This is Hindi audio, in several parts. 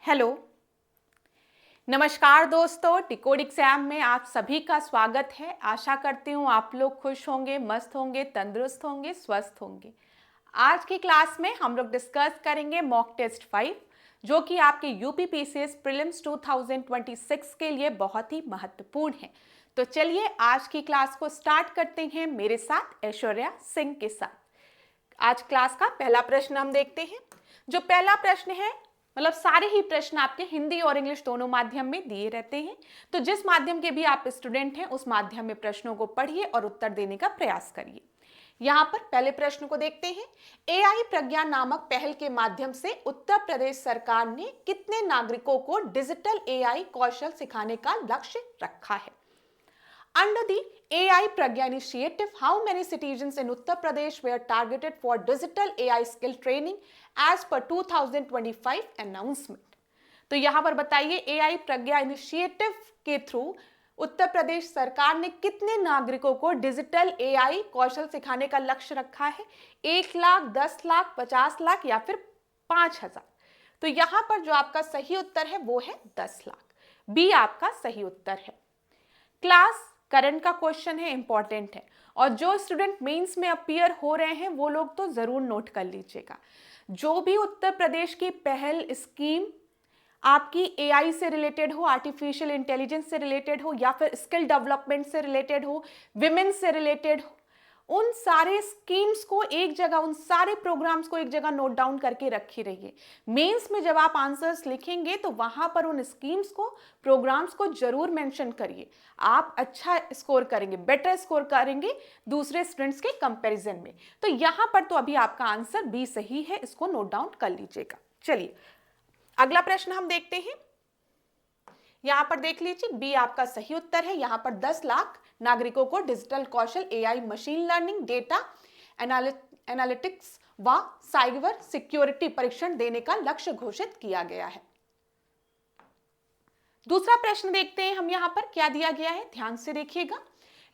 हेलो, नमस्कार दोस्तों। डिकोड एग्जाम में आप सभी का स्वागत है। आशा करती हूँ आप लोग खुश होंगे, मस्त होंगे, तंदुरुस्त होंगे, स्वस्थ होंगे। आज की क्लास में हम लोग डिस्कस करेंगे मॉक टेस्ट 5, जो कि आपके यूपीपीसीएस प्रीलिम्स 2026 के लिए बहुत ही महत्वपूर्ण है। तो चलिए आज की क्लास को स्टार्ट करते हैं मेरे साथ ऐश्वर्या सिंह के साथ। आज क्लास का पहला प्रश्न हम देखते हैं। जो पहला प्रश्न है, मतलब सारे ही प्रश्न आपके हिंदी और इंग्लिश दोनों माध्यम में दिए रहते हैं, तो जिस माध्यम के भी आप स्टूडेंट हैं उस माध्यम में प्रश्नों को पढ़िए और उत्तर देने का प्रयास करिए। यहाँ पर पहले प्रश्न को देखते हैं। एआई प्रज्ञा नामक पहल के माध्यम से उत्तर प्रदेश सरकार ने कितने नागरिकों को डिजिटल एआई कौशल सिखाने का लक्ष्य रखा है? Under the AI Pragya initiative, how many citizens in Uttar Pradesh were targeted for digital AI skill training as per 2025 announcement? तो यहाँ पर बताइए AI प्रज्ञा इनिशिएटिव के थ्रू उत्तर प्रदेश सरकार ने कितने नागरिकों को डिजिटल AI कौशल सिखाने का लक्ष्य रखा है? 1 लाख, 10 लाख, 50 लाख या फिर 5,000? तो यहाँ पर जो आपका सही उत्तर है वो है 10 लाख। बी आपका सही उत्तर है। क्लास करंट का क्वेश्चन है, इंपॉर्टेंट है, और जो स्टूडेंट मेंस में अपीयर हो रहे हैं वो लोग तो जरूर नोट कर लीजिएगा। जो भी उत्तर प्रदेश की पहल स्कीम आपकी एआई से रिलेटेड हो, आर्टिफिशियल इंटेलिजेंस से रिलेटेड हो, या फिर स्किल डेवलपमेंट से रिलेटेड हो, विमेन से रिलेटेड हो, उन सारे स्कीम्स को एक जगह, उन सारे प्रोग्राम्स को एक जगह नोट डाउन करके रखी रहिए। मेंस में जब आप आंसर्स लिखेंगे तो वहां पर उन स्कीम्स को, प्रोग्राम्स को जरूर मेंशन करिए। आप अच्छा स्कोर करेंगे, बेटर स्कोर करेंगे दूसरे स्टूडेंट्स के कंपैरिजन में। तो यहां पर तो अभी आपका आंसर बी सही है, इसको नोट डाउन कर लीजिएगा। चलिए अगला प्रश्न हम देखते हैं। यहां पर देख लीजिए, बी आपका सही उत्तर है। यहां पर 10 लाख नागरिकों को डिजिटल कौशल, AI, machine learning, data analytics व साइबर सिक्योरिटी परीक्षण देने का लक्ष्य घोषित किया गया है। दूसरा प्रश्न देखते हैं हम। यहां पर क्या दिया गया है, ध्यान से देखिएगा।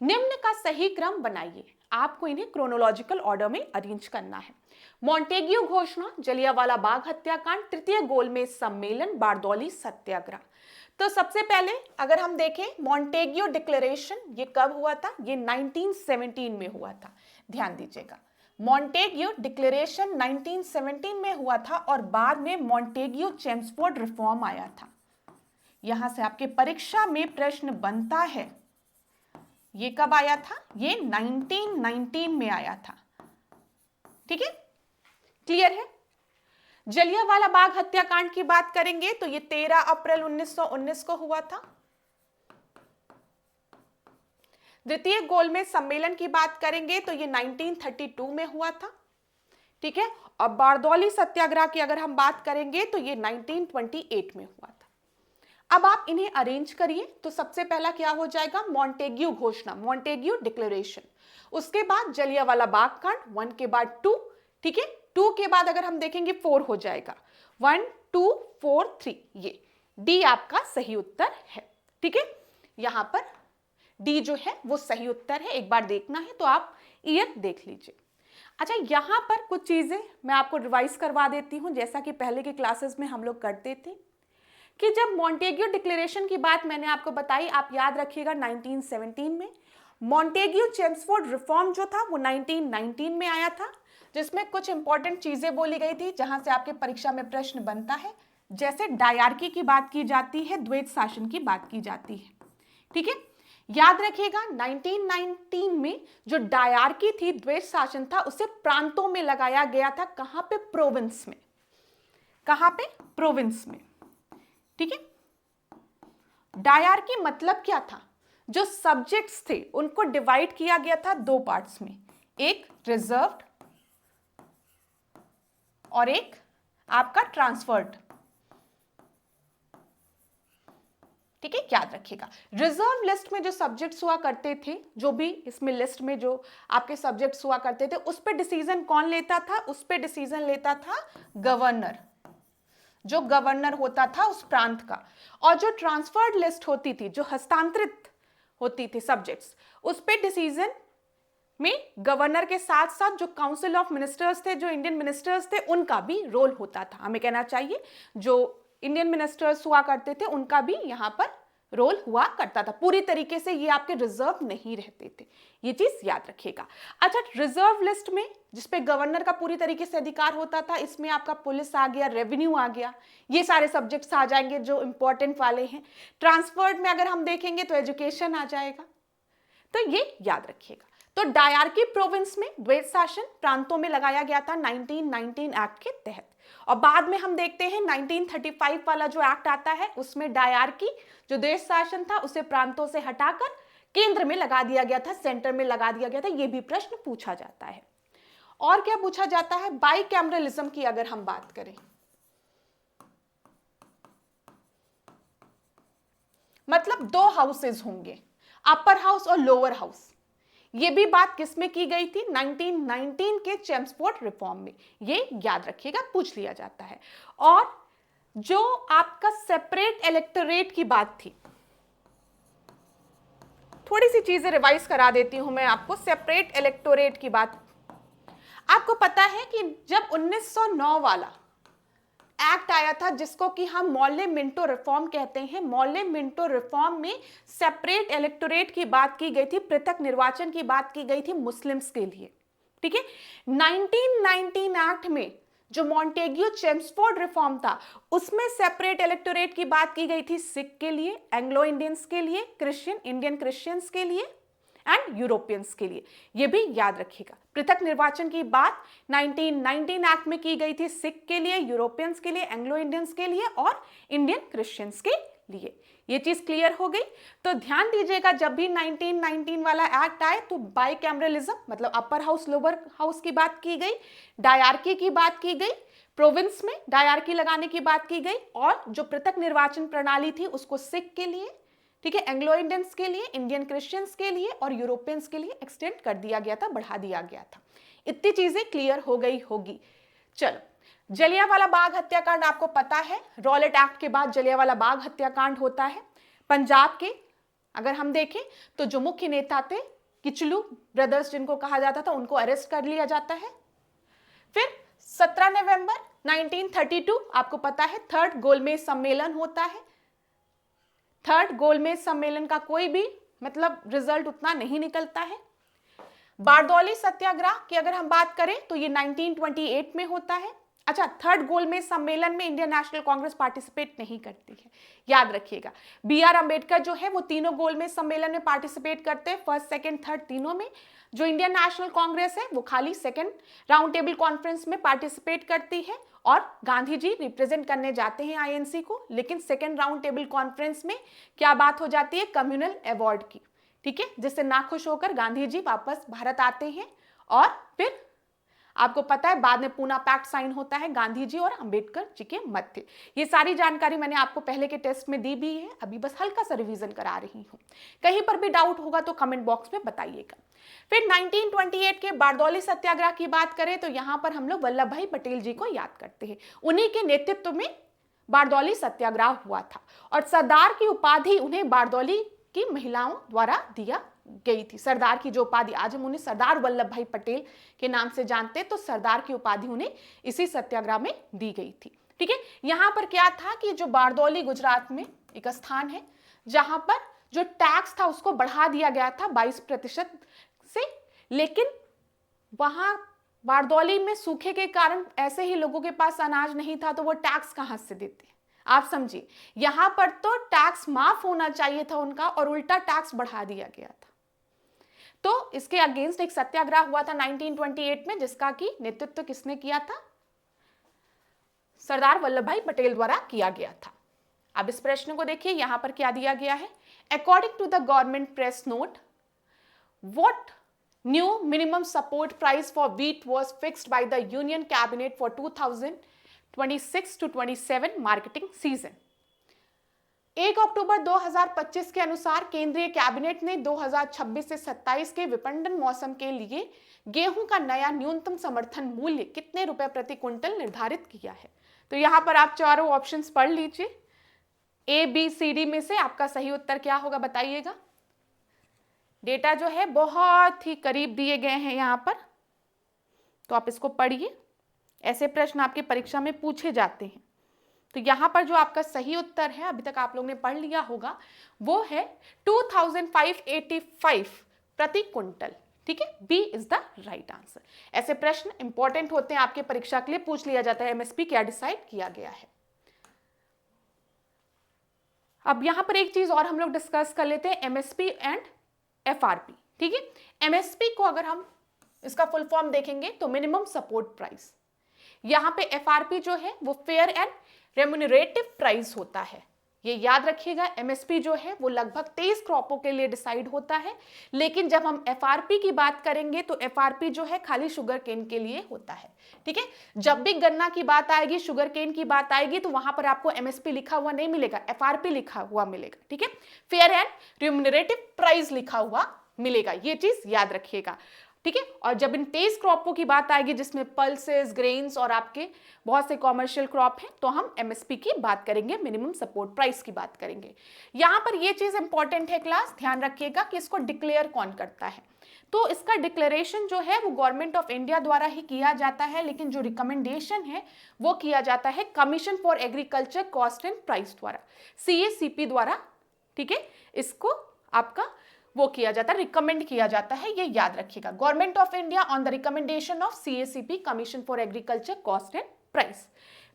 निम्न का सही क्रम बनाइए। आपको इन्हें क्रोनोलॉजिकल ऑर्डर में अरेंज करना है। मॉन्टेग्यू घोषणा, जलियांवाला बाग हत्याकांड, तृतीय गोलमेज सम्मेलन, बारदौली सत्याग्रह। तो सबसे पहले अगर हम देखें मॉन्टेग्यू डिक्लेरेशन, ये कब हुआ था? ये 1917 में हुआ था। ध्यान दीजिएगा, मॉन्टेग्यू डिक्लेरेशन 1917 में हुआ था और बाद में मॉन्टेग्यू चेम्सफोर्ड रिफॉर्म आया था। यहां से आपके परीक्षा में प्रश्न बनता है, ये कब आया था? ये 1919 में आया था। ठीक है, क्लियर है? जलियांवाला बाग हत्याकांड की बात करेंगे तो ये 13 अप्रैल 1919 को हुआ था। द्वितीय गोलमेज सम्मेलन की बात करेंगे तो ये 1932 में हुआ था। ठीक है, और बारदौली सत्याग्रह की अगर हम बात करेंगे तो ये 1928 में हुआ था। अब आप इन्हें अरेंज करिए तो सबसे पहला क्या हो जाएगा? मॉन्टेग्यू घोषणा, मॉन्टेग्यू डिक्लेरेशन। उसके बाद जलियांवाला बाग कांड, 1 के बाद 2। ठीक है, 2 के बाद अगर हम देखेंगे 4 हो जाएगा। 1 2 4 3, ये डी आपका सही उत्तर है। ठीक है, यहां पर डी जो है वो सही उत्तर है। एक बार देखना है तो आप ईयर देख लीजिए। अच्छा, यहां पर कुछ चीजें मैं आपको रिवाइज करवा देती हूं, जैसा कि पहले के क्लासेस में हम लोग करते थे कि जब मॉन्टेग्यू डिक्लेरेशन की बात मैंने आपको बताई, आप याद रखिएगा 1917 में। मॉन्टेग्यू चेम्सफोर्ड रिफॉर्म जो था वो 1919 में आया था, जिसमें कुछ इंपॉर्टेंट चीजें बोली गई थी जहां से आपके परीक्षा में प्रश्न बनता है। जैसे डायरकी की बात की जाती है, द्वैत शासन की बात की जाती है। ठीक है, याद रखिएगा 1919 में जो डायरकी थी, द्वैत शासन था, उसे प्रांतों में लगाया गया था। कहां पे? प्रोविंस में। कहां पे? प्रोविंस में। ठीक है, डायरकी मतलब क्या था? जो सब्जेक्ट्स थे उनको डिवाइड किया गया था 2 पार्ट्स में, एक रिजर्व्ड और एक आपका ट्रांसफर्ड। ठीक है, याद रखिएगा। रिजर्व लिस्ट में जो सब्जेक्ट्स हुआ करते थे, जो भी इसमें लिस्ट में जो आपके सब्जेक्ट्स हुआ करते थे, उस पे डिसीजन कौन लेता था? उस पे डिसीजन लेता था गवर्नर, जो गवर्नर होता था उस प्रांत का। और जो ट्रांसफर्ड लिस्ट होती थी, जो हस्तांतरित होती थी सब्जेक्ट्स, उस पे डिसीजन में गवर्नर के साथ साथ जो काउंसिल ऑफ मिनिस्टर्स थे, जो इंडियन मिनिस्टर्स थे, उनका भी रोल होता था। हमें कहना चाहिए जो इंडियन मिनिस्टर्स हुआ करते थे उनका भी यहाँ पर रोल हुआ करता था। पूरी तरीके से ये आपके रिजर्व नहीं रहते थे, ये चीज याद रखिएगा। अच्छा, रिजर्व लिस्ट में जिसपे गवर्नर का पूरी तरीके से अधिकार होता था, इसमें आपका पुलिस आ गया, रेवेन्यू आ गया, ये सारे सब्जेक्ट्स आ जाएंगे जो इंपॉर्टेंट वाले हैं। ट्रांसफर्ड में अगर हम देखेंगे तो एजुकेशन आ जाएगा, तो ये याद रखिएगा। तो डायरकी प्रोविंस में द्वैत शासन प्रांतों में लगाया गया था 1919 एक्ट के तहत। और बाद में हम देखते हैं 1935 वाला जो एक्ट आता है उसमें डायरकी जो द्वैत शासन था उसे प्रांतों से हटाकर केंद्र में लगा दिया गया था, सेंटर में लगा दिया गया था। यह भी प्रश्न पूछा जाता है। और क्या पूछा जाता है, बाइकैमरलिज्म की अगर हम बात करें, मतलब दो हाउसेज होंगे, अपर हाउस और लोअर हाउस। ये भी बात किसमें की गई थी, 1919 के चेम्सफोर्ड रिफॉर्म में, ये याद रखिएगा, पूछ लिया जाता है। और जो आपका सेपरेट इलेक्टोरेट की बात थी, थोड़ी सी चीजें रिवाइज करा देती हूं मैं आपको। सेपरेट इलेक्टोरेट की बात, आपको पता है कि जब 1909 वाला एक्ट आया था जिसको कि हम मॉले मिंटो रिफॉर्म कहते हैं, मॉले मिंटो रिफॉर्म में सेपरेट इलेक्टोरेट की बात की गई थी, पृथक निर्वाचन की बात की गई थी मुस्लिम्स के लिए, ठीक है। 1919 एक्ट में जो मॉन्टेग्यू चेम्सफोर्ड रिफॉर्म था उसमें सेपरेट इलेक्टोरेट की बात की गई थी सिख के लिए, एंग्लो इंडियंस के लिए, क्रिश्चियन इंडियन क्रिश्चियंस के लिए एंड यूरोपियंस के लिए। यह भी याद रखिएगा। पृथक निर्वाचन की बात 1919 एक्ट में की गई थी सिख के लिए, यूरोपियंस के लिए, एंग्लो इंडियंस के लिए और इंडियन क्रिश्चियंस के लिए। ये चीज क्लियर हो गई। तो ध्यान दीजिएगा, जब भी 1919 वाला एक्ट आए तो बाइकैमरलिज्म मतलब अपर हाउस लोअर हाउस की बात की गई, डायरकी की बात की गई, प्रोविंस में डायरकी लगाने की बात की गई, और जो पृथक निर्वाचन प्रणाली थी उसको सिख के लिए, ठीक है, एंग्लो इंडियंस के लिए, इंडियन क्रिश्चियंस के लिए और यूरोपियंस के लिए एक्सटेंड कर दिया गया था, बढ़ा दिया गया था। इतनी चीजें क्लियर हो गई होगी। चलो, जलियांवाला बाग हत्याकांड आपको पता है, रॉलेट एक्ट के बाद जलियांवाला बाग हत्याकांड होता है। पंजाब के अगर हम देखें तो जो मुख्य नेता थे किचलू ब्रदर्स जिनको कहा जाता था, उनको अरेस्ट कर लिया जाता है। फिर 17 नवंबर 1932 आपको पता है थर्ड गोलमेज सम्मेलन होता है। थर्ड गोलमेज सम्मेलन का कोई भी मतलब रिजल्ट उतना नहीं निकलता है। बारदौली सत्याग्रह की अगर हम बात करें तो ये 1928 में होता है। अच्छा, थर्ड गोलमेज सम्मेलन में इंडियन नेशनल कांग्रेस पार्टिसिपेट नहीं करती है, याद रखिएगा। B.R. अम्बेडकर जो है वो तीनों गोलमेज सम्मेलन में पार्टिसिपेट करते हैं, फर्स्ट सेकंड थर्ड तीनों में। जो इंडियन नेशनल कांग्रेस है वो खाली सेकंड राउंड टेबल कॉन्फ्रेंस में पार्टिसिपेट करती है, और गांधी जी रिप्रेजेंट करने जाते हैं आईएनसी को। लेकिन सेकंड राउंड टेबल कॉन्फ्रेंस में क्या बात हो जाती है, कम्युनल अवार्ड की, ठीक है, जिससे नाखुश होकर गांधी जी वापस भारत आते हैं। और फिर आपको पता है बाद में पूना पैक्ट साइन होता है गांधी जी और अंबेडकर जी के मध्य। ये सारी जानकारी मैंने आपको पहले के टेस्ट में दी भी है, अभी बस हल्का सा रिवीजन करा रही हूँ। कहीं पर भी डाउट होगा तो कमेंट बॉक्स में बताइएगा। फिर 1928 के बारदौली सत्याग्रह की बात करें तो यहाँ पर हम लोग वल्लभ भाई पटेल जी को याद करते हैं। उन्हीं के नेतृत्व में बारदौली सत्याग्रह हुआ था, और सरदार की उपाधि उन्हें बारदौली की महिलाओं द्वारा दिया गई थी। सरदार की जो उपाधि, आज हम उन्हें सरदार वल्लभ भाई पटेल के नाम से जानते हैं, तो सरदार की उपाधि उन्हें इसी सत्याग्रह में दी गई थी, ठीक है। यहाँ पर क्या था कि जो बारदौली गुजरात में एक स्थान है जहां पर जो टैक्स था उसको बढ़ा दिया गया था 22% से, लेकिन वहां बारदौली में सूखे के कारण ऐसे ही लोगों के पास अनाज नहीं था, तो वो टैक्स कहां से देते, आप समझिए। यहां पर तो टैक्स माफ होना चाहिए था उनका, और उल्टा टैक्स बढ़ा दिया गया था। तो इसके अगेंस्ट एक सत्याग्रह हुआ था 1928 में, जिसका कि नेतृत्व किसने किया था, सरदार वल्लभ भाई पटेल द्वारा किया गया था। अब इस प्रश्न को देखिए, यहां पर क्या दिया गया है, according to the government press note, what new minimum support price for wheat was fixed by the union cabinet for 2026 to 27 marketing season. 1 अक्टूबर 2025 के अनुसार केंद्रीय कैबिनेट ने 2026 से 27 के विपणन मौसम के लिए गेहूं का नया न्यूनतम समर्थन मूल्य कितने रुपए प्रति क्विंटल निर्धारित किया है। तो यहां पर आप चारों ऑप्शंस पढ़ लीजिए, ABCD में से आपका सही उत्तर क्या होगा बताइएगा। डेटा जो है बहुत ही करीब दिए गए हैं यहां पर, तो आप इसको पढ़िए, ऐसे प्रश्न आपकी परीक्षा में पूछे जाते हैं, तो यहां पर जो आपका सही उत्तर है, अभी तक आप लोगों ने पढ़ लिया होगा, वो है 2585 प्रति क्विंटल। ठीक है, B is the right answer. ऐसे प्रश्न इंपॉर्टेंट होते हैं, आपके परीक्षा के लिए पूछ लिया जाता है, एमएसपी क्या डिसाइड किया गया है। अब यहां पर एक चीज और हम लोग डिस्कस कर लेते हैं, एमएसपी एंड एफआरपी। ठीक है, एमएसपी को अगर हम इसका फुल फॉर्म देखेंगे तो मिनिमम सपोर्ट प्राइस, यहां पे एफआरपी जो है वो फेयर एंड रेम्यूनरेटिव प्राइस होता है। ये याद रखिएगा, एमएसपी जो है वो लगभग 23 क्रॉपों के लिए डिसाइड होता है, लेकिन जब हम एफआरपी की बात करेंगे तो एफआरपी जो है खाली शुगर केन के लिए होता है। ठीक है, जब भी गन्ना की बात आएगी, शुगर केन की बात आएगी, तो वहां पर आपको एमएसपी लिखा हुआ नहीं मिलेगा, एफआरपी लिखा हुआ मिलेगा। ठीक है, फेयर एंड रेम्यूनरेटिव प्राइस लिखा हुआ मिलेगा, ये चीज याद रखिएगा। ठीक है, और जब इन 23 क्रॉपों की बात आएगी जिसमें पल्सेस, ग्रेन्स और आपके बहुत से कॉमर्शियल क्रॉप हैं, तो हम एमएसपी की बात करेंगे, मिनिमम सपोर्ट प्राइस की बात करेंगे। यहां पर ये चीज इंपॉर्टेंट है क्लास, ध्यान रखिएगा कि इसको डिक्लेयर कौन करता है। तो इसका डिक्लेरेशन जो है वो गवर्नमेंट ऑफ इंडिया द्वारा ही किया जाता है, लेकिन जो रिकमेंडेशन है वो किया जाता है commission for agriculture cost and price द्वारा, CACP द्वारा। ठीक है, इसको आपका वो किया जाता है, रिकमेंड किया जाता है, ये याद रखिएगा। Government of India on the recommendation of CACP, commission for agriculture cost and price.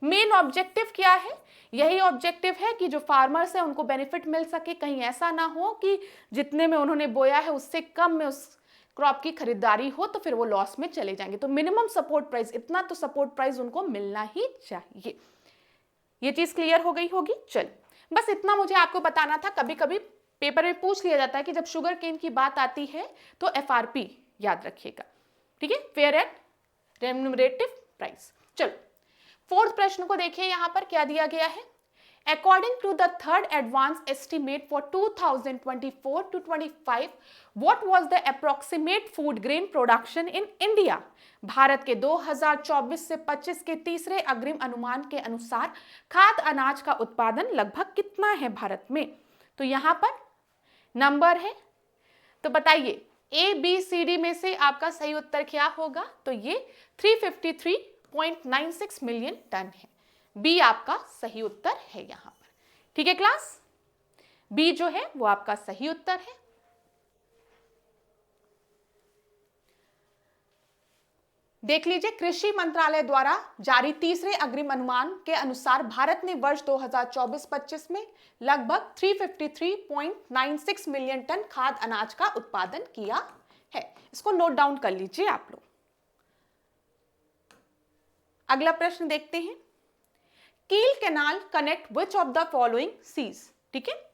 Main objective क्या है? यही ऑब्जेक्टिव है कि जो फार्मर्स है उनको बेनिफिट मिल सके, कहीं ऐसा ना हो कि जितने में उन्होंने बोया है उससे कम में उस क्रॉप की खरीदारी हो तो फिर वो लॉस में चले जाएंगे। तो मिनिमम सपोर्ट प्राइस, इतना तो सपोर्ट प्राइस उनको मिलना ही चाहिए। ये चीज क्लियर हो गई होगी। चल, बस इतना मुझे आपको बताना था। कभी कभी पेपर में पूछ लिया जाता है कि जब शुगर केन की बात आती है तो एफआरपी याद रखिएगा। ठीक है, फेयर एंड रेम्यूनरेटिव प्राइस। चलो, फोर्थ प्रश्न को देखिए, यहां पर क्या दिया गया है। According to the third advance estimate for 2024 to 25, what was the approximate food grain production in India? Bharat के 2024 से 25 के तीसरे अग्रिम अनुमान के अनुसार खाद्य अनाज का उत्पादन लगभग कितना है भारत में? तो यहां पर नंबर है, तो बताइए ABCD में से आपका सही उत्तर क्या होगा? तो ये 353.96 मिलियन टन है। बी आपका सही उत्तर है यहां पर। ठीक है क्लास, बी जो है वो आपका सही उत्तर है। देख लीजिए, कृषि मंत्रालय द्वारा जारी तीसरे अग्रिम अनुमान के अनुसार भारत ने वर्ष 2024-25 में लगभग 353.96 मिलियन टन खाद्य अनाज का उत्पादन किया है। इसको नोट डाउन कर लीजिए आप लोग। अगला प्रश्न देखते हैं। Kiel canal connect which of the following seas? ठीक है,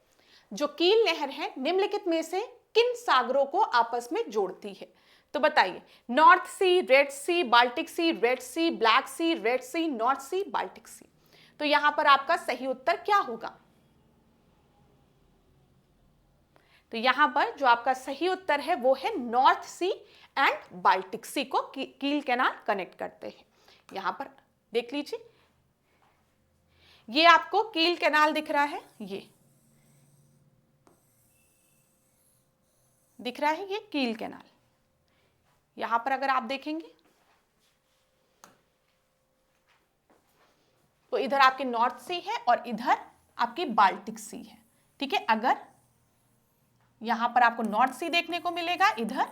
जो कील नहर है निम्नलिखित में से किन सागरों को आपस में जोड़ती है? तो बताइए, नॉर्थ सी, रेड सी, बाल्टिक सी, रेड सी, ब्लैक सी, रेड सी, नॉर्थ सी, बाल्टिक सी। तो यहां पर आपका सही उत्तर क्या होगा? तो यहां पर जो आपका सही उत्तर है वो है नॉर्थ सी एंड बाल्टिक सी को कील कैनाल कनेक्ट करते हैं। यहां पर देख लीजिए, ये आपको कील कैनाल दिख रहा है, ये दिख रहा है, ये कील कैनाल। यहां पर अगर आप देखेंगे तो इधर आपके नॉर्थ सी है और इधर आपकी बाल्टिक सी है। ठीक है, अगर यहां पर आपको नॉर्थ सी देखने को मिलेगा, इधर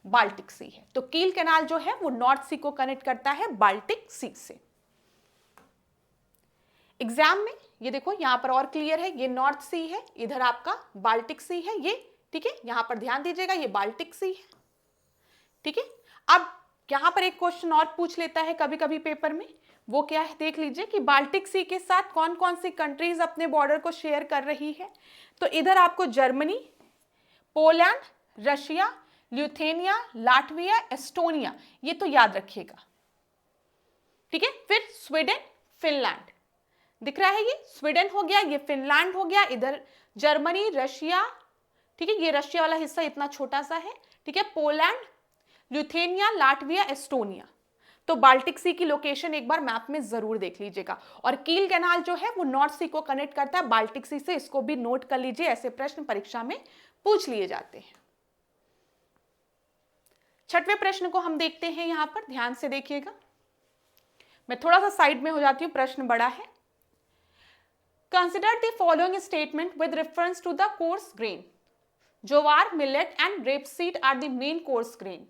बाल्टिक सी है, तो कील कैनाल जो है वो नॉर्थ सी को कनेक्ट करता है बाल्टिक सी से। एग्जाम में ये देखो, यहां पर और क्लियर है, ये नॉर्थ सी है, इधर आपका बाल्टिक सी है ये। ठीक है, यहां पर ध्यान दीजिएगा, ये बाल्टिक सी है। ठीक है, अब यहां पर एक क्वेश्चन और पूछ लेता है कभी कभी पेपर में, वो क्या है देख लीजिए कि बाल्टिक सी के साथ कौन कौन सी कंट्रीज अपने बॉर्डर को शेयर कर रही है। तो इधर आपको Germany, Poland, Russia, Lithuania, Latvia, Estonia, ये तो याद रखिएगा। ठीक है, फिर स्वीडन, फिनलैंड दिख रहा है, ये स्वीडन हो गया, ये फिनलैंड हो गया, इधर जर्मनी, रशिया। ठीक है, ये रशिया वाला हिस्सा इतना छोटा सा है। ठीक है, पोलैंड, ल्यूथेनिया, लाटविया, एस्टोनिया। तो बाल्टिक सी की लोकेशन एक बार मैप में जरूर देख लीजिएगा। और कील कैनाल जो है वो नॉर्थ सी को कनेक्ट करता है बाल्टिक सी से, इसको भी नोट कर लीजिए, ऐसे प्रश्न परीक्षा में पूछ लिए जाते हैं। छठवें प्रश्न को हम देखते हैं, यहां पर ध्यान से देखिएगा। मैं थोड़ा सा साइड में हो जाती हूं, प्रश्न बड़ा है। Consider the following statement with reference to the coarse grain. Jowar, millet and rapeseed are the main coarse grain.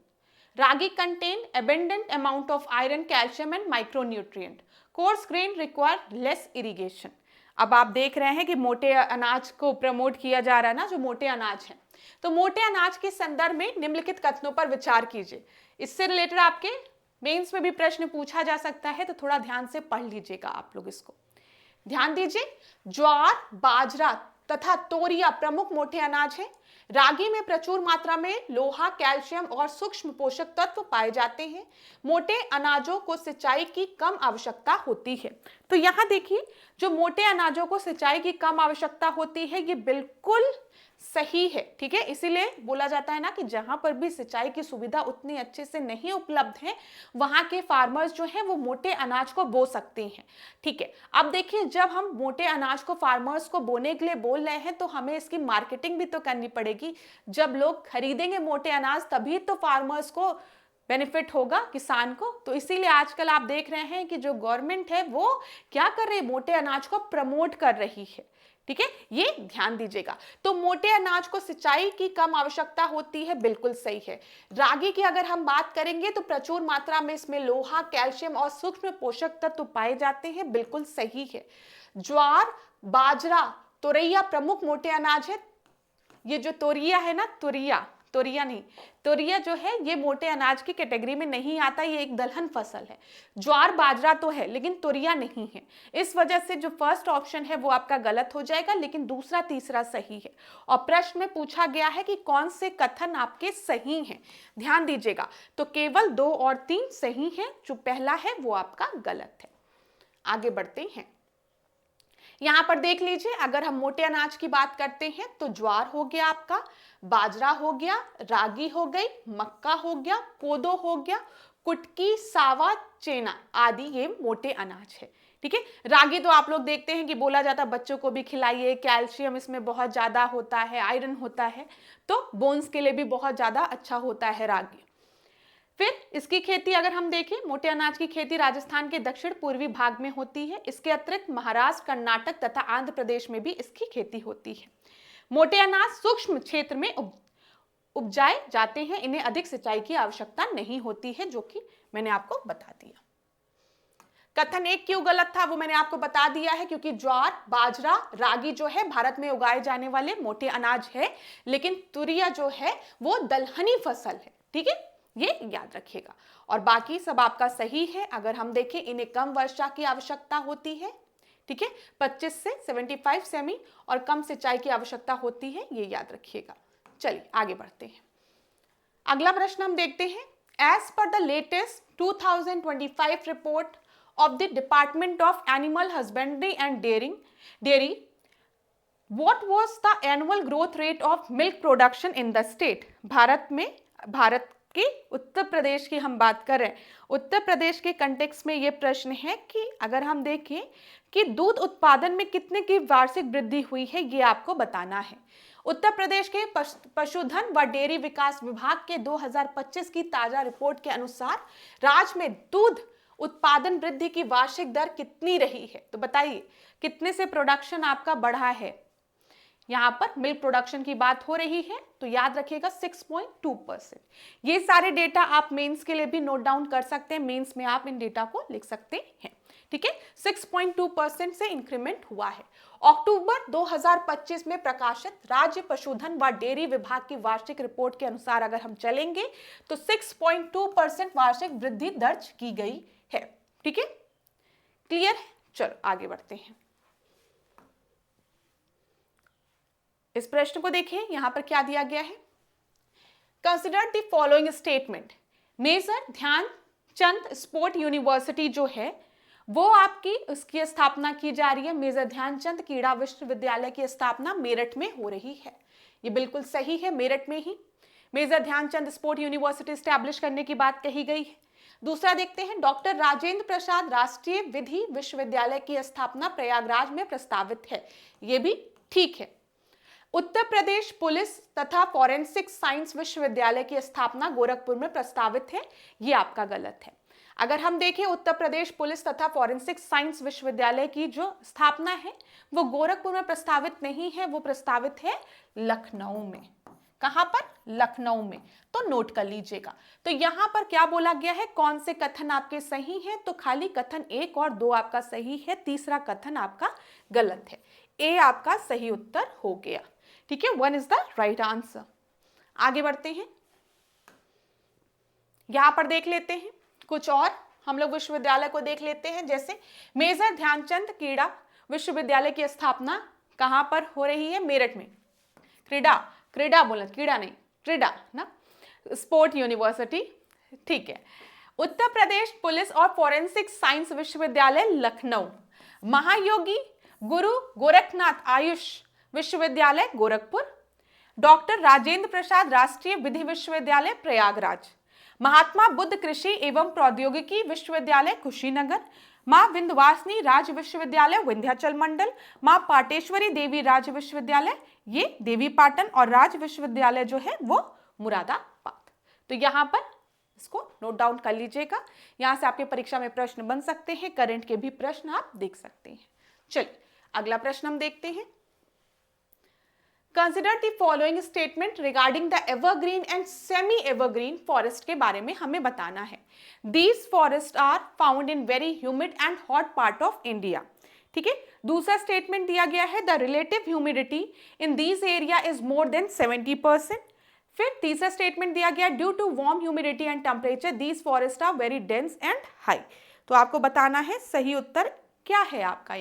Ragi contain abundant amount of iron, calcium and micronutrient. Coarse grain require less irrigation. अब आप देख रहे हैं कि मोटे अनाज को प्रमोट किया जा रहा है ना, जो मोटे अनाज है. तो मोटे अनाज के संदर्भ में निम्नलिखित कथनों पर विचार कीजिए. इससे रिलेटेड आपके मेंस में भी प्रश्न पूछा जा सकता है, तो थोड़ा ध्यान से पढ़ लीजिएगा आप लोग इसको. ध्यान दीजिए, ज्वार, बाजरा तथा तोरिया प्रमुख मोटे अनाज हैं. रागी में प्रचुर मात्रा में लोहा, कैल्शियम और सूक्ष्म पोषक तत्व पाए जाते हैं. मोटे अनाजों को सिंचाई की कम आवश्यकता होती है. तो यहां देखिए, जो मोटे अनाजों को सिंचाई की कम आवश्यकता होती है, ये बिल्कुल सही है. ठीक है, इसीलिए बोला जाता है ना कि जहां पर भी सिंचाई की सुविधा उतनी अच्छे से नहीं उपलब्ध है, वहां के फार्मर्स जो हैं वो मोटे अनाज को बो सकते हैं. ठीक है, अब देखिए, जब हम मोटे अनाज को फार्मर्स को बोने के लिए बोल रहे हैं, तो हमें इसकी मार्केटिंग भी तो करनी पड़ेगी. जब लोग खरीदेंगे मोटे अनाज, तभी तो फार्मर्स को बेनिफिट होगा, किसान को. तो इसीलिए आजकल आप देख रहे हैं कि जो गवर्नमेंट है वो क्या कर रही है, मोटे अनाज को प्रमोट कर रही है. ठीक है, ये ध्यान दीजिएगा. तो मोटे अनाज को सिंचाई की कम आवश्यकता होती है, बिल्कुल सही है. रागी की अगर हम बात करेंगे तो प्रचुर मात्रा में इसमें लोहा, कैल्शियम और सूक्ष्म पोषक तत्व पाए जाते हैं, बिल्कुल सही है. ज्वार, बाजरा, तोरैया प्रमुख मोटे अनाज है. ये जो तोरिया है ना, तोरिया जो है ये मोटे अनाज की कैटेगरी में नहीं आता, ये एक दलहन फसल है. ज्वार, बाजरा तो है, लेकिन तोरिया नहीं है. इस वजह से जो फर्स्ट ऑप्शन है वो आपका गलत हो जाएगा, लेकिन दूसरा, तीसरा सही है. और प्रश्न में पूछा गया है कि कौन से कथन आपके सही हैं. ध्यान दीजिएगा, तो केवल 2 और 3 सही है, जो पहला है वो आपका गलत है. आगे बढ़ते हैं. यहां पर देख लीजिए, अगर हम मोटे अनाज की बात करते हैं तो ज्वार हो गया आपका, बाजरा हो गया, रागी हो गई, मक्का हो गया, कोदो हो गया, कुटकी, सावा, चेना आदि ये मोटे अनाज है. ठीक है, रागी तो आप लोग देखते हैं कि बोला जाता है बच्चों को भी खिलाइए, कैल्शियम इसमें बहुत ज्यादा होता है, आयरन होता है, तो बोन्स के लिए भी बहुत ज्यादा अच्छा होता है रागी. फिर इसकी खेती अगर हम देखें, मोटे अनाज की खेती राजस्थान के दक्षिण पूर्वी भाग में होती है. इसके अतिरिक्त महाराष्ट्र, कर्नाटक तथा आंध्र प्रदेश में भी इसकी खेती होती है. मोटे अनाज सूक्ष्म क्षेत्र में उपजाए जाते हैं, इन्हें अधिक सिंचाई की आवश्यकता नहीं होती है, जो कि मैंने आपको बता दिया. कथन 1 क्यों गलत था वो मैंने आपको बता दिया है, क्योंकि ज्वार, बाजरा, रागी जो है भारत में उगाए जाने वाले मोटे अनाज है, लेकिन तुरिया जो है वो दलहनी फसल है. ठीक है, ये याद रखिएगा. और बाकी सब आपका सही है. अगर हम देखें, इन्हें कम वर्षा की आवश्यकता होती है. ठीक है, 25 से 75 सेमी और कम सिंचाई की आवश्यकता होती है, ये याद रखिएगा. चलिए आगे बढ़ते हैं. अगला प्रश्न हम देखते हैं. As per the latest 2025 report of the department of animal husbandry and dairy, what was the annual growth rate of milk production in the state? Bharat के उत्तर प्रदेश की हम बात कर रहे हैं. उत्तर प्रदेश के कंटेक्स्ट में ये प्रश्न है कि अगर हम देखें कि दूध उत्पादन में कितने की वार्षिक वृद्धि हुई है, ये आपको बताना है. उत्तर प्रदेश के पशुधन व डेयरी विकास विभाग के 2025 की ताजा रिपोर्ट के अनुसार राज्य में दूध उत्पादन वृद्धि की वार्षिक दर कितनी रही है. तो बताइए, कितने से प्रोडक्शन आपका बढ़ा है. यहां पर मिल्क प्रोडक्शन की बात हो रही है, तो याद रखिएगा 6.2%. ये सारे डेटा आप मेंस के लिए भी नोट डाउन कर सकते हैं, मेंस में आप इन डेटा को लिख सकते हैं. ठीक है, 6.2% से इंक्रीमेंट हुआ है. अक्टूबर 2025 में प्रकाशित राज्य पशुधन व डेयरी विभाग की वार्षिक रिपोर्ट के अनुसार अगर हम चलेंगे तो 6.2% वार्षिक वृद्धि दर्ज की गई है. ठीक है, क्लियर है. चलो आगे बढ़ते हैं. इस प्रश्न को देखिए, यहां पर क्या दिया गया है. Consider the following statement. Major Dhyanchand sport university जो है वो आपकी उसकी स्थापना की जा रही है. मेजर ध्यानचंद क्रीड़ा विश्वविद्यालय की स्थापना मेरठ में हो रही है. ये बिल्कुल सही है, मेरठ में ही major Dhyanchand sport university establish करने की बात कही गई है. दूसरा देखते हैं, डॉक्टर राजेंद्र प्रसाद राष्ट्रीय विधि विश्वविद्यालय की स्थापना प्रयागराज में प्रस्तावित है. ये भी ठीक है. उत्तर प्रदेश पुलिस तथा फॉरेंसिक साइंस विश्वविद्यालय की स्थापना गोरखपुर में प्रस्तावित है. ये आपका गलत है. अगर हम देखें उत्तर प्रदेश पुलिस तथा फॉरेंसिक साइंस विश्वविद्यालय की जो स्थापना है वो गोरखपुर में प्रस्तावित नहीं है, वो प्रस्तावित है लखनऊ में। कहां पर? लखनऊ में। तो नोट कर लीजिएगा। तो यहां पर क्या बोला गया है, कौन से कथन आपके सही हैं? तो खाली कथन 1 और 2 आपका सही है, तीसरा कथन आपका गलत है। ए आपका सही उत्तर हो गया। ठीक है, 1 इज द राइट आंसर। आगे बढ़ते हैं, यहां पर देख लेते हैं कुछ और हम लोग विश्वविद्यालय को देख लेते हैं। जैसे मेजर ध्यानचंद क्रीड़ा विश्वविद्यालय की स्थापना कहां पर हो रही है? मेरठ में। क्रीड़ा बोला, कीड़ा नहीं, क्रीड़ा ना, स्पोर्ट यूनिवर्सिटी। ठीक है। उत्तर प्रदेश पुलिस और फॉरेंसिक साइंस विश्वविद्यालय लखनऊ। महायोगी गुरु गोरखनाथ आयुष विश्वविद्यालय गोरखपुर। डॉक्टर राजेंद्र प्रसाद राष्ट्रीय विधि विश्वविद्यालय प्रयागराज। महात्मा बुद्ध कृषि एवं प्रौद्योगिकी विश्वविद्यालय कुशीनगर। मां विंध्यवासिनी राज्य विश्वविद्यालय विंध्याचल मंडल। मां पाटेश्वरी देवी राज्य विश्वविद्यालय ये देवी पाटन, और राज्य विश्वविद्यालय जो है वो मुरादाबाद। तो यहां पर इसको नोट डाउन कर लीजिएगा, यहां से आपके परीक्षा में प्रश्न बन सकते हैं, करंट के भी प्रश्न आप देख सकते हैं। चलिए अगला प्रश्न हम देखते हैं। Consider the following statement regarding the evergreen and semi evergreen forest के बारे में हमें बताना है। These forest are found in very humid and hot part of India. ठीक है। दूसरा स्टेटमेंट दिया गया है, the relative humidity in these area is more than 70%। फिर तीसरा स्टेटमेंट दिया गया, due to warm humidity and temperature these forest are very dense and high. तो आपको बताना है सही उत्तर क्या है आपका।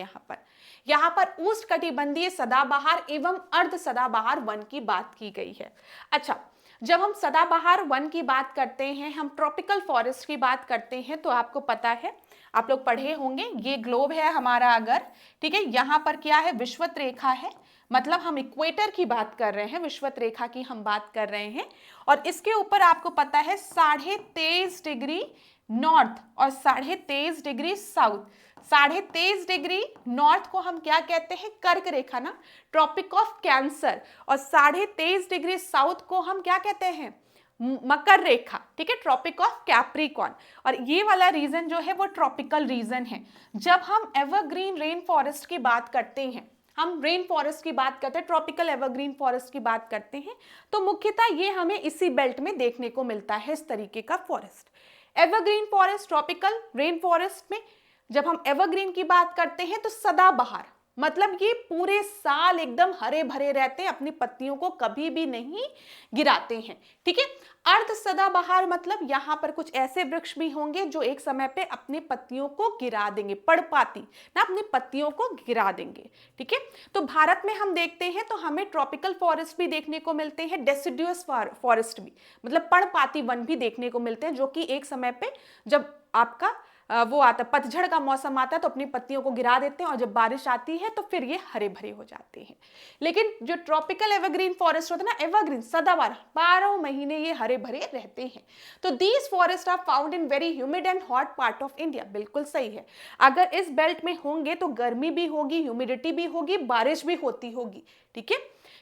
यहाँ पर उष्णकटिबंधीय सदाबहार एवं अर्ध सदाबहार वन की बात की गई है। अच्छा, जब हम सदाबहार वन की बात करते हैं, हम ट्रॉपिकल फॉरेस्ट की बात करते हैं, तो आपको पता है, आप लोग पढ़े होंगे, ये ग्लोब है हमारा अगर, ठीक है, यहाँ पर क्या है, विषुवत रेखा है, मतलब हम इक्वेटर की बात कर रहे हैं, विषुवत रेखा की हम बात कर रहे हैं, और इसके ऊपर आपको पता है 23.5 डिग्री नॉर्थ और 23.5 डिग्री साउथ। 23.5 डिग्री नॉर्थ को हम क्या कहते हैं, कर्क रेखा ना, ट्रॉपिक ऑफ कैंसर, और 23.5 डिग्री साउथ को हम क्या कहते हैं, मकर रेखा। ठीक है, ट्रॉपिक ऑफ कैप्रिकॉर्न। और ये वाला रीजन जो है वो ट्रॉपिकल रीजन है। जब हम एवरग्रीन रेन फॉरेस्ट की बात करते हैं, हम रेन फॉरेस्ट की बात करते हैं, ट्रॉपिकल एवरग्रीन फॉरेस्ट की बात करते हैं, तो मुख्यतः ये हमें इसी बेल्ट में देखने को मिलता है, इस तरीके का forest. Evergreen forest, tropical rain forest में जब हम एवरग्रीन की बात करते हैं तो सदाबहार, मतलब ये पूरे साल एकदम हरे भरे रहते हैं, अपनी पत्तियों को कभी भी नहीं गिराते हैं। ठीक है। अर्ध सदाबहार मतलब यहाँ पर कुछ ऐसे वृक्ष भी होंगे जो एक समय पे अपनी पत्तियों को गिरा देंगे, पर्णपाती ना, अपनी पत्तियों को गिरा देंगे। ठीक है। तो भारत में हम देखते हैं तो हमें ट्रॉपिकल फॉरेस्ट भी देखने को मिलते हैं, डेसिडुअस फॉरेस्ट भी, मतलब पर्णपाती वन भी देखने को मिलते हैं, जो कि एक समय पे जब आपका वो आता, पतझड़ का मौसम आता है तो अपनी पत्तियों को गिरा देते हैं, और जब बारिश आती है तो फिर ये हरे भरे हो जाते हैं। लेकिन जो ट्रॉपिकल एवरग्रीन फॉरेस्ट होता है ना, एवरग्रीन सदाबहार, 12 महीने ये हरे भरे रहते हैं। तो these forest are found in very humid and hot part of India. बिल्कुल सही है, अगर इस बेल्ट में होंगे तो गर्मी भी होगी, ह्यूमिडिटी भी होगी, बारिश भी होती होगी। ठीक है।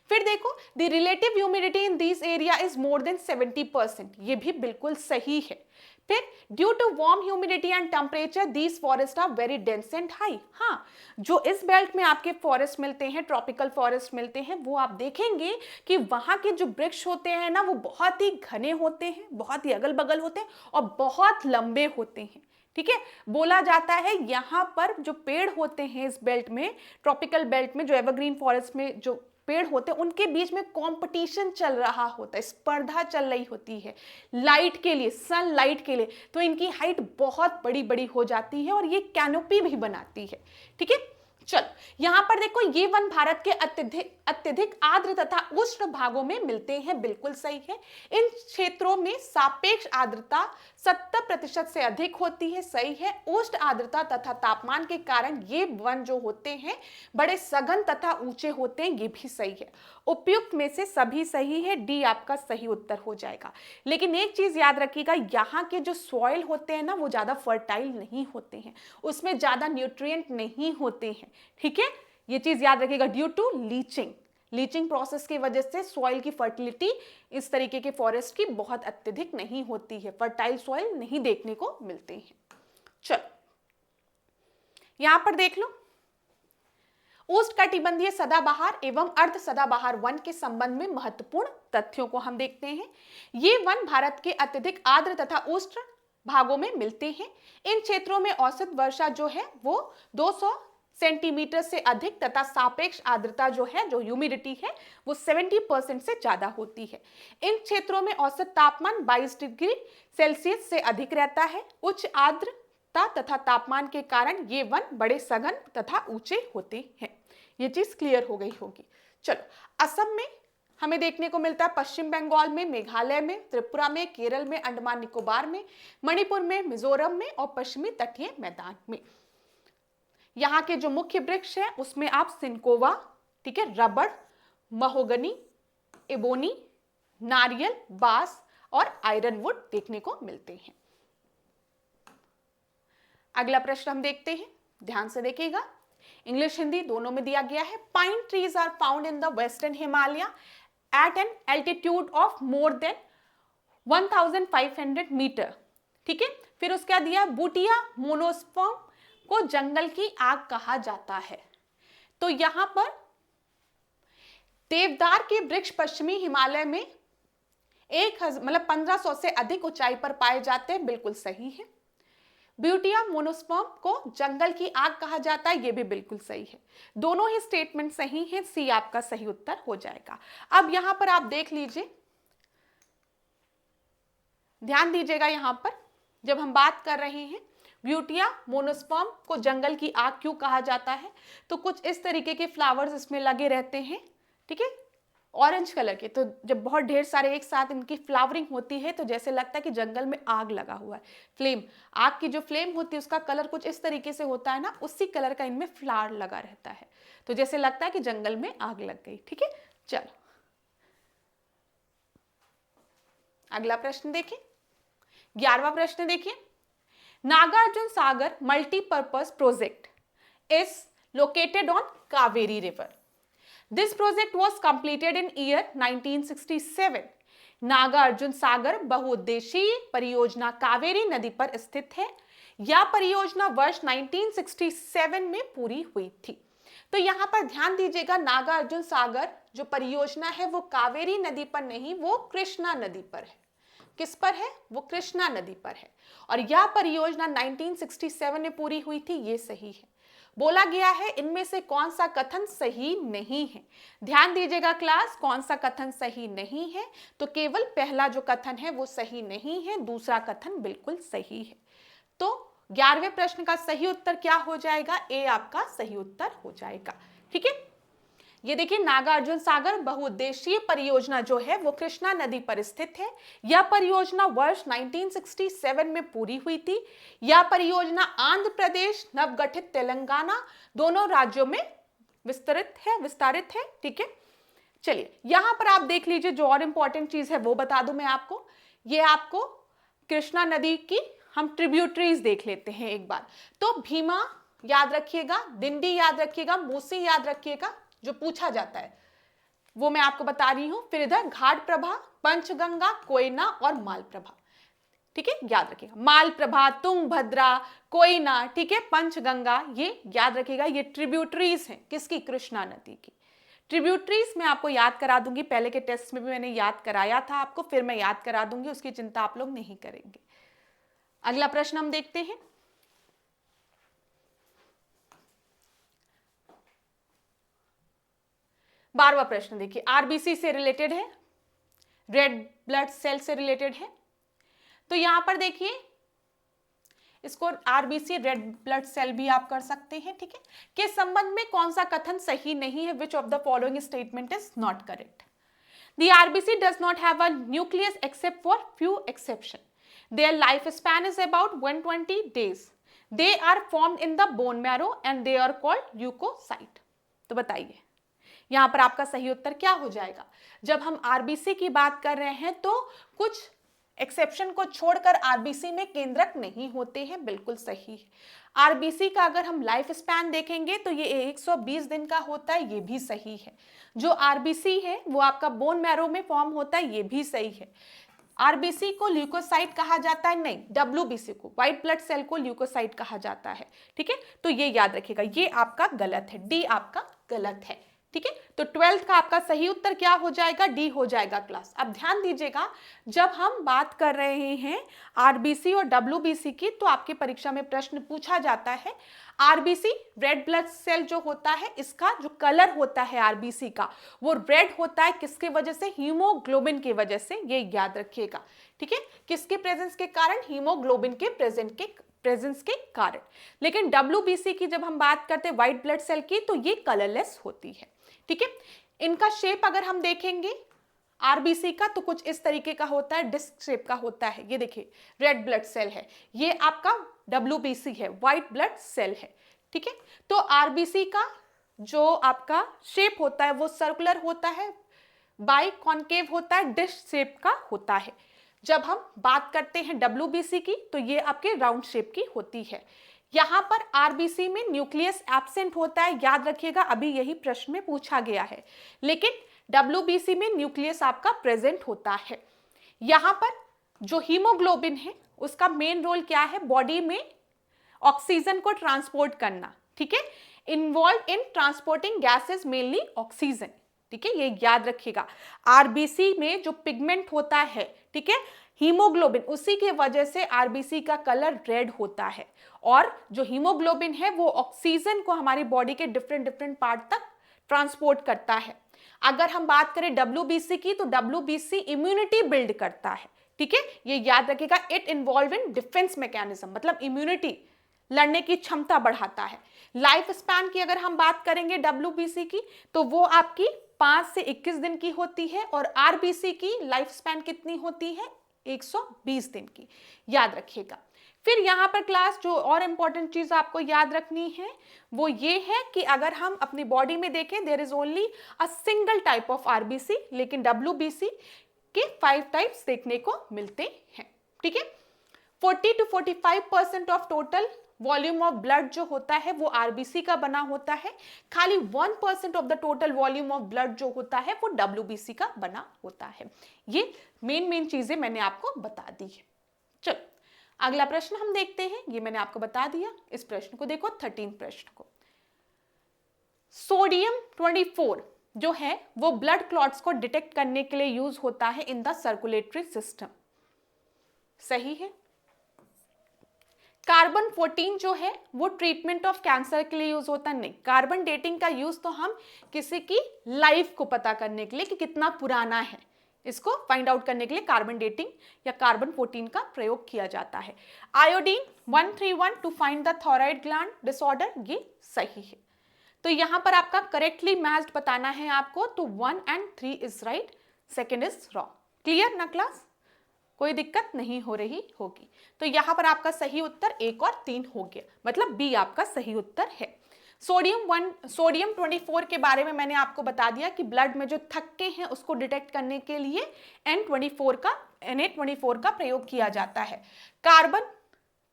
फिर देखो, the relative humidity in this area is more than 70%, ये भी बिल्कुल सही है। फिर due to warm humidity and temperature these forest are very dense and high. हाँ, जो इस बेल्ट में आपके फॉरेस्ट मिलते हैं, ट्रॉपिकल फॉरेस्ट मिलते हैं, वो आप देखेंगे कि वहां के जो वृक्ष होते हैं ना, वो बहुत ही घने होते हैं, बहुत ही अगल बगल होते हैं, और बहुत लंबे होते हैं। ठीक है। बोला जाता है यहाँ पर जो पेड़ होते हैं इस बेल्ट में, ट्रॉपिकल बेल्ट में, जो एवरग्रीन फॉरेस्ट में जो पेड़ होते हैं, उनके बीच में कंपटीशन चल रहा होता है, स्पर्धा चल रही होती है लाइट के लिए, सनलाइट के लिए। तो इनकी हाइट बहुत बड़ी बड़ी हो जाती है और ये कैनोपी भी बनाती है। ठीक है। चलो यहां पर देखो, ये वन भारत के अत्यधिक आर्द्र तथा उष्ण भागों में मिलते हैं। बिल्कुल सही है। इन क्षेत्रों में सापेक्ष आर्द्रता 70% से अधिक होती है। सही है। उष्ण आर्द्रता तथा तापमान के कारण ये वन जो होते हैं बड़े सघन तथा ऊंचे होते हैं। ये भी सही है। उपयुक्त में से सभी सही है, डी आपका सही उत्तर हो जाएगा। लेकिन एक चीज याद रखिएगा, यहाँ के जो सॉइल होते हैं ना, वो ज्यादा फर्टाइल नहीं होते हैं, उसमें ज्यादा न्यूट्रिएंट नहीं होते हैं। ठीक है, ये चीज याद रखिएगा। ड्यू टू लीचिंग प्रोसेस की वजह से सॉइल की फर्टिलिटी इस तरीके के फॉरेस्ट की बहुत अत्यधिक नहीं होती है, फर्टाइल सॉइल नहीं देखने को मिलते हैं। चलो यहां पर देख लो, उष्णकटिबंधीय सदाबहार एवं अर्ध सदाबहार वन के संबंध में महत्वपूर्ण तथ्यों को हम देखते हैं। ये वन भारत के अत्यधिक आर्द्र तथा उष्ण भागों में मिलते हैं। इन क्षेत्रों में औसत वर्षा जो है वो 200 सेंटीमीटर से अधिक तथा सापेक्ष आर्द्रता जो है, जो ह्यूमिडिटी है, वो 70% से ज्यादा होती है। इन क्षेत्रों में औसत तापमान 22 डिग्री सेल्सियस से अधिक रहता है। उच्च आर्द्रता तथा तापमान के कारण ये वन बड़े सघन तथा ऊंचे होते हैं। ये चीज क्लियर हो गई होगी। चलो, असम में हमें देखने को मिलता है, पश्चिम बंगाल में, मेघालय में, त्रिपुरा में, केरल में, अंडमान निकोबार में, मणिपुर में, मिजोरम में और पश्चिमी तटीय मैदान में। यहाँ के जो मुख्य वृक्ष है उसमें आप सिनकोवा, ठीक है, रबड़, महोगनी, एबोनी, नारियल, बांस और आयरनवुड देखने को मिलते हैं। अगला प्रश्न हम देखते हैं, ध्यान से देखिएगा, इंग्लिश हिंदी दोनों में दिया गया है। Pine trees are found in the western Himalaya at an altitude of more than 1500 metre, ठीक है। फिर उसका दिया, बूटिया मोनोस्पर्म को जंगल की आग कहा जाता है। तो यहां पर देवदार के वृक्ष पश्चिमी हिमालय में 1500 से अधिक ऊंचाई पर पाए जाते हैं, बिल्कुल सही है। ब्यूटिया मोनोस्पर्म को जंगल की आग कहा जाता है, यह भी बिल्कुल सही है। दोनों ही स्टेटमेंट सही हैं, सी आपका सही उत्तर हो जाएगा। अब यहां पर आप देख लीजिए, ध्यान दीजिएगा, यहां पर जब हम बात कर रहे हैं ब्यूटिया मोनोस्पर्म को जंगल की आग क्यों कहा जाता है, तो कुछ इस तरीके के फ्लावर्स इसमें लगे रहते हैं, ठीक है, ऑरेंज कलर के। तो जब बहुत ढेर सारे एक साथ इनकी फ्लावरिंग होती है तो जैसे लगता है कि जंगल में आग लगा हुआ है। फ्लेम, आग की जो फ्लेम होती है उसका कलर कुछ इस तरीके से होता है ना, उसी कलर का इनमें फ्लावर लगा रहता है, तो जैसे लगता है कि जंगल में आग लग गई, ठीक है। चलो अगला प्रश्न देखिए, 11वां प्रश्न देखिए, Nagarjuna Sagar multipurpose project is located on Kaveri river. This project was completed in year 1967. Nagarjuna Sagar बहुउद्देशीय परियोजना कावेरी नदी पर स्थित है। यह परियोजना वर्ष 1967 में पूरी हुई थी। तो यहां पर ध्यान दीजिएगा, नागार्जुन सागर जो परियोजना है वो कावेरी नदी पर नहीं, वो कृष्णा नदी पर है। किस पर है? वो कृष्णा नदी पर है। और यह परियोजना 1967 में पूरी हुई थी, ये सही है। बोला गया है इनमें से कौन सा कथन सही नहीं है। ध्यान दीजिएगा क्लास, कौन सा कथन सही नहीं है, तो केवल पहला जो कथन है वो सही नहीं है, दूसरा कथन बिल्कुल सही है। तो 11वें प्रश्न का सही उत्तर क्या हो जाएगा? ए आपका सही उत्तर हो जाएगा, ठीक है। ये देखिए, नागार्जुन सागर बहुउद्देशीय परियोजना जो है वो कृष्णा नदी पर स्थित है। यह परियोजना वर्ष 1967 में पूरी हुई थी। यह परियोजना आंध्र प्रदेश, नवगठित तेलंगाना दोनों राज्यों में विस्तारित है, ठीक है। चलिए यहां पर आप देख लीजिए, जो और इंपॉर्टेंट चीज है वो बता दूं मैं आपको। ये आपको कृष्णा नदी की हम ट्रिब्यूटरीज देख लेते हैं एक बार। तो भीमा याद रखिएगा, दिंडी याद रखिएगा, मूसी याद रखिएगा, जो पूछा जाता है वो मैं आपको बता रही हूं। फिर इधर घाट प्रभा, पंचगंगा, कोयना और मालप्रभा, ठीक है, याद रखिएगा। मालप्रभा, तुंगभद्रा, कोयना, ठीक है, पंचगंगा, ये याद रखिएगा। ये ट्रिब्यूटरीज हैं किसकी? कृष्णा नदी की। ट्रिब्यूटरीज मैं आपको याद करा दूंगी, पहले के टेस्ट में भी मैंने याद कराया था आपको, फिर मैं याद करा दूंगी, उसकी चिंता आप लोग नहीं करेंगे। अगला प्रश्न हम देखते हैं, 12वां प्रश्न देखिए, आरबीसी से रिलेटेड है, रेड ब्लड सेल से रिलेटेड है। तो यहां पर देखिए, इसको आरबीसी रेड ब्लड सेल भी आप कर सकते हैं, ठीक है। के संबंध में कौन सा कथन सही नहीं है? विच of the following statement is not correct? The RBC does not have a nucleus except for few exception. Their life span is about 120 days. They are formed in the bone marrow and they are called leukocyte. तो बताइए यहां पर आपका सही उत्तर क्या हो जाएगा? जब हम आरबीसी की बात कर रहे हैं तो कुछ एक्सेप्शन को छोड़कर आरबीसी में केंद्रक नहीं होते हैं, बिल्कुल सही है। आरबीसी का अगर हम लाइफ स्पैन देखेंगे तो ये 120 दिन का होता है, ये भी सही है। जो आरबीसी है वो आपका बोन मैरो में फॉर्म होता है, ये भी सही है। आरबीसी को ल्यूकोसाइट कहा जाता है? नहीं, डब्ल्यूबीसी को, व्हाइट ब्लड सेल को ल्यूकोसाइट कहा जाता है। ठीक है, तो ये याद रखिएगा, ये आपका गलत है, डी आपका गलत है। ठीक है, तो 12th का आपका सही उत्तर क्या हो जाएगा? डी हो जाएगा क्लास। अब ध्यान दीजिएगा, जब हम बात कर रहे हैं आरबीसी और डब्ल्यूबीसी की, तो आपके परीक्षा में प्रश्न पूछा जाता है, आरबीसी रेड ब्लड सेल जो होता है, इसका जो कलर होता है आरबीसी का, वो रेड होता है किसके वजह से? हीमोग्लोबिन की वजह से, ये याद रखिएगा। ठीक है, किसके प्रेजेंस के कारण? हीमोग्लोबिन के प्रेजेंस के कारण। लेकिन डब्ल्यूबीसी की जब हम बात करते हैं व्हाइट ब्लड सेल की, तो ये कलरलेस होती है। ठीक है, इनका शेप अगर हम देखेंगे आरबीसी का, तो कुछ इस तरीके का होता है, डिस्क शेप का होता है। ये देखिए, रेड ब्लड सेल है, ये आपका डब्ल्यूबीसी है, व्हाइट ब्लड सेल है। ठीक है, तो आरबीसी का जो आपका शेप होता है वो सर्कुलर होता है, बाई कॉन्केव होता है, डिस्क शेप का होता है। जब हम बात करते हैं डब्ल्यूबीसी की, तो ये आपके राउंड शेप की होती है। यहां पर आरबीसी में न्यूक्लियस एब्सेंट होता है, याद रखिएगा, अभी यही प्रश्न में पूछा गया है। लेकिन डब्ल्यूबीसी में न्यूक्लियस आपका प्रेजेंट होता है। यहां पर जो हीमोग्लोबिन है, उसका मेन रोल क्या है? बॉडी में ऑक्सीजन को ट्रांसपोर्ट करना। ठीक है, involve in transporting gases mainly oxygen. ठीक है, ये याद रखिएगा। आरबीसी में जो पिगमेंट होता है, ठीक है, हीमोग्लोबिन, उसी की वजह से आरबीसी का कलर रेड होता है। और जो हीमोग्लोबिन है वो ऑक्सीजन को हमारी बॉडी के डिफरेंट पार्ट तक ट्रांसपोर्ट करता है। अगर हम बात करें डब्ल्यूबीसी की, तो डब्ल्यूबीसी इम्यूनिटी बिल्ड करता है। ठीक है, ये याद रखिएगा, it involve in defence mechanism, मतलब इम्यूनिटी, लड़ने की क्षमता बढ़ाता है। लाइफ स्पैन की अगर हम बात करेंगे डब्ल्यूबीसी की, तो वो आपकी 5 से 21 दिन की होती है, और आरबीसी की लाइफ स्पैन कितनी होती है? 120 दिन की, याद रखिएगा। फिर यहां पर क्लास जो और इंपॉर्टेंट चीज आपको याद रखनी है वो ये है कि अगर हम अपनी बॉडी में देखें, there is only a single type of RBC, लेकिन डब्ल्यूबीसी के 5 टाइप्स देखने को मिलते हैं। ठीक है, 40 to 45% of total volume of blood जो होता है वो आरबीसी का बना होता है। खाली 1% of the total volume of blood जो होता है वो डब्ल्यूबीसी का बना होता है। ये मेन चीजें मैंने आपको बता दी है। चलो अगला प्रश्न हम देखते हैं, ये मैंने आपको बता दिया। इस प्रश्न को देखो, 13 प्रश्न को। सोडियम 24 जो है वो ब्लड क्लॉट्स को डिटेक्ट करने के लिए यूज होता है इन द सर्कुलेटरी सिस्टम, सही है। कार्बन 14 जो है वो ट्रीटमेंट ऑफ कैंसर के लिए यूज होता है, नहीं। कार्बन डेटिंग का यूज तो हम किसी की लाइफ को पता करने के लिए कि कितना पुराना है, इसको फाइंड आउट करने के लिए कार्बन डेटिंग या कार्बन 14 का प्रयोग किया जाता है। Iodine 131 to find the thyroid gland disorder, ये सही है। तो यहां पर आपका करेक्टली मैच्ड बताना है आपको, तो 1 and 3 is right, second is wrong. Clear ना क्लास? कोई दिक्कत नहीं हो रही होगी। तो यहां पर आपका सही उत्तर 1 और 3 हो गया, मतलब बी आपका सही उत्तर है। सोडियम 24 के बारे में मैंने आपको बता दिया कि ब्लड में जो थक्के हैं उसको डिटेक्ट करने के लिए Na24 का प्रयोग किया जाता है। कार्बन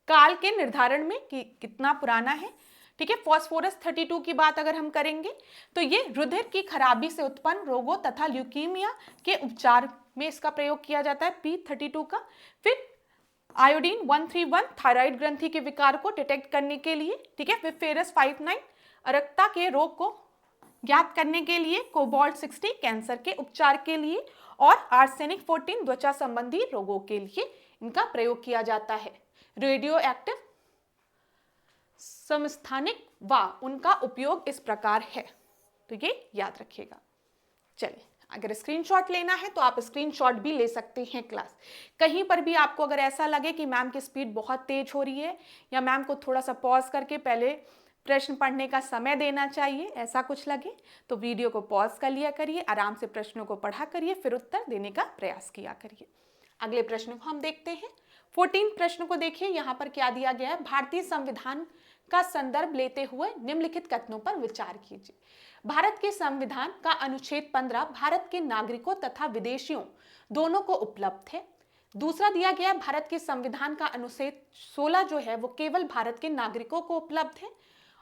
काल के निर्धारण में कि कितना पुराना है, ठीक है। फास्फोरस 32 की बात अगर हम करेंगे तो ये रुधिर की खराबी से उत्पन्न रोगों तथा ल्यूकीमिया के उपचार में इसका प्रयोग किया जाता है, P32 का। फिर आयोडीन 131 थायराइड ग्रंथि के विकार को डिटेक्ट करने के लिए, ठीक है। फिर फेरस 59 अरक्ता के रोग को ज्ञात करने के लिए, कोबाल्ट 60 कैंसर के उपचार के लिए, और आर्सेनिक 14 त्वचा संबंधी रोगों के लिए इनका प्रयोग किया जाता है। रेडियो एक्टिव समस्थानिक व उनका उपयोग इस प्रकार है, तो ये याद रखिएगा। चलिए, अगर स्क्रीनशॉट लेना है तो आप स्क्रीनशॉट भी ले सकते हैं क्लास। कहीं पर भी आपको अगर ऐसा लगे कि मैम की स्पीड बहुत तेज हो रही है या मैम को थोड़ा सा पॉज करके पहले प्रश्न पढ़ने का समय देना चाहिए, ऐसा कुछ लगे तो वीडियो को पॉज कर लिया करिए, आराम से प्रश्नों को पढ़ा करिए, फिर उत्तर देने का प्रयास किया करिए। अगले प्रश्न को हम देखते हैं। 14 प्रश्न को देखिए, यहाँ पर क्या दिया गया है। भारतीय संविधान का संदर्भ लेते हुए निम्नलिखित कथनों पर विचार कीजिए। भारत के संविधान का अनुच्छेद 15 भारत के नागरिकों तथा विदेशियों दोनों को उपलब्ध है। दूसरा दिया गया, भारत के संविधान का अनुच्छेद 16 जो है वो केवल भारत के नागरिकों को उपलब्ध है।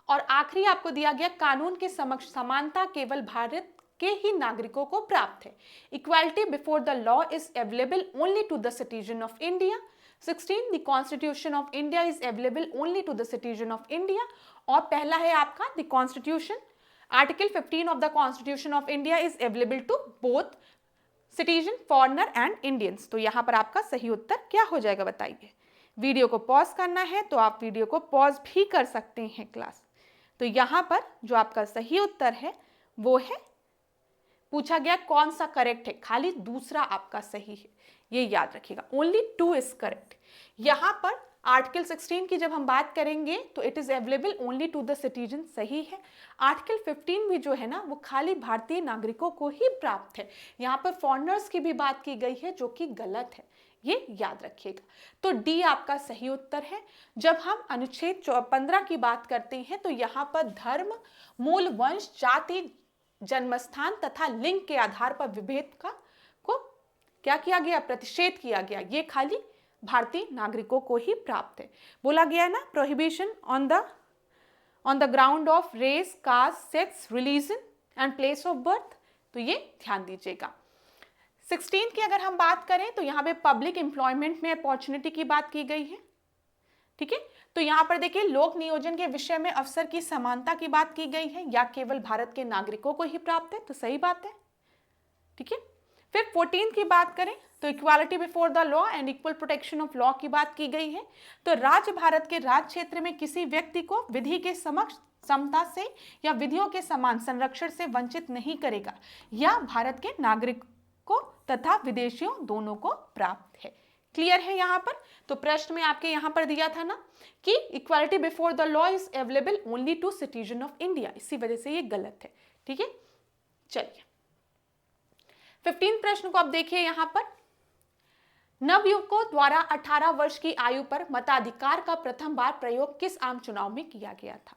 और आखिरी आपको दिया गया, कानून के समक्ष समानता केवल भारत के ही नागरिकों को प्राप्त है। Equality before the law is available only to the citizen of India. 16 the constitution of India is available only to the citizen of India. और पहला है आपका the constitution, article 15 of the constitution of India is available to both citizen, foreigner and Indians. तो यहाँ पर आपका सही उत्तर क्या हो जाएगा बताइए। वीडियो को पॉज करना है तो आप वीडियो को पॉज भी कर सकते हैं क्लास। तो यहाँ पर जो आपका सही उत्तर है वो है, पूछा गया कौन सा करेक्ट है, खाली दूसरा आपका सही है, ये याद रखिएगा। Only 2 is correct. यहाँ पर आर्टिकल 16 की जब हम बात करेंगे तो it is available only to the citizen, सही है। आर्टिकल 15 भी जो है ना वो खाली भारतीय नागरिकों को ही प्राप्त है। यहाँ पर फॉरेनर्स की भी बात की गई है जो कि गलत है, ये याद रखिएगा। तो डी आपका सही उत्तर है। जब हम अनुच्छेद 15 की बात करते हैं तो यहाँ पर धर्म, मूल वंश, जाति, जन्मस्थान तथा लिंग के आधार पर विभेद को क्या किया गया, प्रतिषेध किया गया। ये खाली भारतीय नागरिकों को ही प्राप्त है। बोला गया है ना, prohibition on the ground of race, caste, sex, religion and place of birth. तो ये ध्यान दीजिएगा। 16 की अगर हम बात करें तो यहाँ पे पब्लिक एम्प्लॉयमेंट में अपॉर्चुनिटी की बात की गई है, ठीक है। तो यहाँ पर देखिए लोक नियोजन के विषय में अवसर की समानता की बात की गई है, या केवल भारत के नागरिकों को ही प्राप्त है, तो सही बात है, ठीक है। फिर 14 की बात करें तो equality before the law and equal protection of law की बात की गई है। तो राज्य भारत के राज्य क्षेत्र में किसी व्यक्ति को विधि के समक्ष समता से या विधियों के समान संरक्षण से वंचित नहीं करेगा, या भारत के नागरिकों तथा विदेशियों दोनों को प्राप्त है। क्लियर है यहाँ पर। तो प्रश्न में आपके यहाँ पर दिया था ना कि equality before the law is available only to citizen of India, इसी वजह से ये गलत है, ठीक है। चलिए 15 प्रश्न को अब देखिए। यहाँ पर नवयुवकों द्वारा 18 वर्ष की आयु पर मताधिकार का प्रथम बार प्रयोग किस आम चुनाव में किया गया था।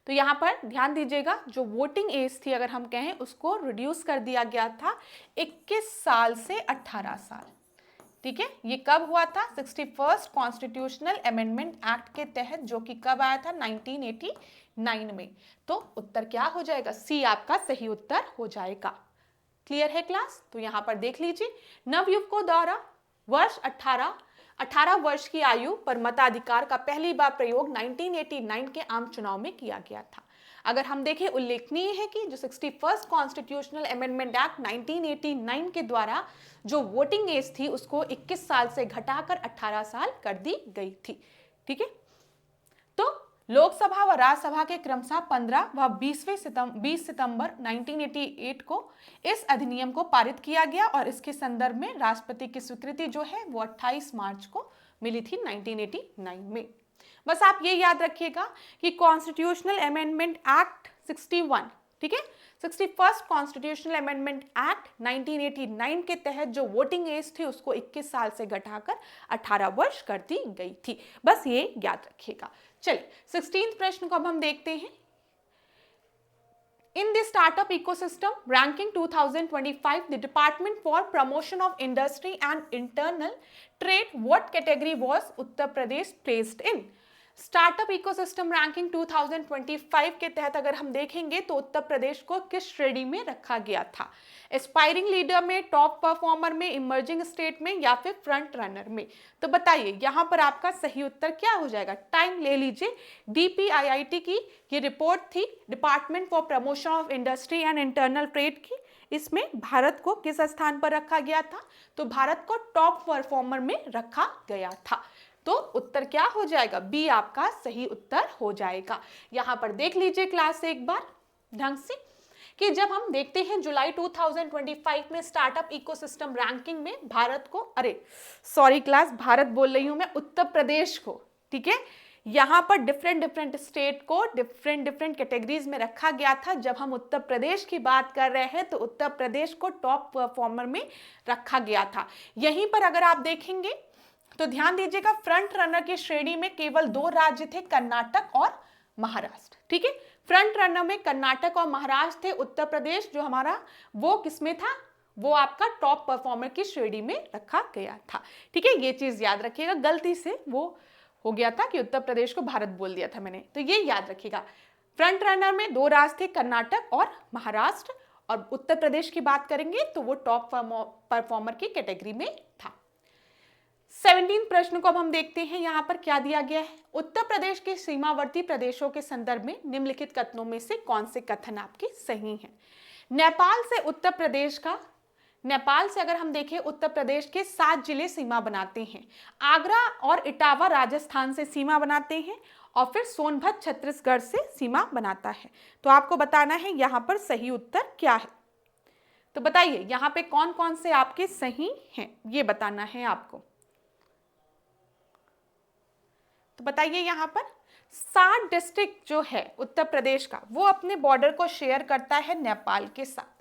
तो यहाँ पर ध्यान दीजिएगा, जो वोटिंग एज थी अगर हम कहें उसको रिड्यूस कर दिया गया था 21 साल से 18 साल, ठीक है। ये कब हुआ था, 61st कॉन्स्टिट्यूशनल अमेंडमेंट एक्ट के तहत, जो कि कब आया था 1989 में। तो उत्तर क्या हो जाएगा, सी आपका सही उत्तर हो जाएगा। क्लियर है क्लास। तो यहाँ पर देख लीजिए, नवयुवकों द्वारा वर्ष 18 वर्ष की आयु पर मताधिकार का पहली बार प्रयोग 1989 के आम चुनाव में किया गया था। अगर हम देखें, उल्लेखनीय है कि जो 61st कॉन्स्टिट्यूशनल अमेंडमेंट एक्ट 1989 के द्वारा जो वोटिंग एज थी उसको 21 साल से घटाकर 18 साल कर दी गई थी, ठीक है। तो लोकसभा व राज्यसभा के क्रमशः 15 व 20 सितंबर 1988 को इस अधिनियम को पारित किया गया, और इसके संदर्भ में राष्ट्रपति की स्वीकृति जो है वो 28 मार्च को मिली थी 1989 में। बस आप ये याद रखिएगा कि कॉन्स्टिट्यूशनल अमेंडमेंट एक्ट 61, ठीक है, 61st कॉन्स्टिट्यूशनल अमेंडमेंट एक्ट 1989 के तहत जो वोटिंग एज थी उसको 21 साल से घटाकर 18 वर्ष कर दी गई थी। बस ये याद रखिएगा। चलिए 16th प्रश्न को अब हम देखते हैं। In the startup ecosystem ranking 2025, the Department for Promotion of Industry and Internal Trade, what category was Uttar Pradesh placed in? Startup ecosystem ranking 2025 के तहत अगर हम देखेंगे तो उत्तर प्रदेश को किस श्रेणी में रखा गया था, एस्पायरिंग लीडर में, टॉप परफॉर्मर में, इमर्जिंग स्टेट में, या फिर फ्रंट रनर में। तो बताइए यहाँ पर आपका सही उत्तर क्या हो जाएगा। टाइम ले लीजिए। DPIIT की ये रिपोर्ट थी, department for promotion of industry and internal trade की। इसमें भारत को किस स्थान पर रखा गया था, तो भारत को टॉप परफॉर्मर में रखा गया था। तो उत्तर क्या हो जाएगा, बी आपका सही उत्तर हो जाएगा। यहां पर देख लीजिए क्लास एक बार ढंग से कि जब हम देखते हैं जुलाई 2025 में स्टार्टअप इकोसिस्टम रैंकिंग में भारत को, क्लास भारत बोल रही हूं मैं, उत्तर प्रदेश को, ठीक है, यहां पर डिफरेंट स्टेट को डिफरेंट कैटेगरीज में रखा गया था। जब हम उत्तर प्रदेश की बात कर रहे हैं तो उत्तर प्रदेश को टॉप परफॉर्मर में रखा गया था। यहीं पर अगर आप देखेंगे तो ध्यान दीजिएगा, फ्रंट रनर की श्रेणी में केवल 2 राज्य थे, कर्नाटक और महाराष्ट्र, ठीक है। फ्रंट रनर में कर्नाटक और महाराष्ट्र थे। उत्तर प्रदेश जो हमारा वो किसमें था, वो आपका टॉप परफॉर्मर की श्रेणी में रखा गया था, ठीक है। ये चीज याद रखिएगा, गलती से वो हो गया था कि उत्तर प्रदेश को भारत बोल दिया था मैंने, तो ये याद रखिएगा। फ्रंट रनर में 2 राज्य थे, कर्नाटक और महाराष्ट्र, और उत्तर प्रदेश की बात करेंगे तो वो टॉप परफॉर्मर की कैटेगरी में था। 17 प्रश्न को अब हम देखते हैं। यहां पर क्या दिया गया है, उत्तर प्रदेश के सीमावर्ती प्रदेशों के संदर्भ में निम्नलिखित कथनों में से कौन से कथन आपके सही हैं। नेपाल से अगर हम देखें, उत्तर प्रदेश के 7 जिले सीमा बनाते हैं। आगरा और इटावा राजस्थान से सीमा बनाते हैं और फिर सोनभद्र छत्तीसगढ़ से सीमा बनाता है। तो आपको बताना है यहां पर सही उत्तर क्या है। तो बताइए यहां पे कौन कौन से आपके सही हैं, ये बताना है आपको। तो बताइए यहां पर 7 डिस्ट्रिक्ट जो है उत्तर प्रदेश का, वो अपने बॉर्डर को शेयर करता है नेपाल के साथ।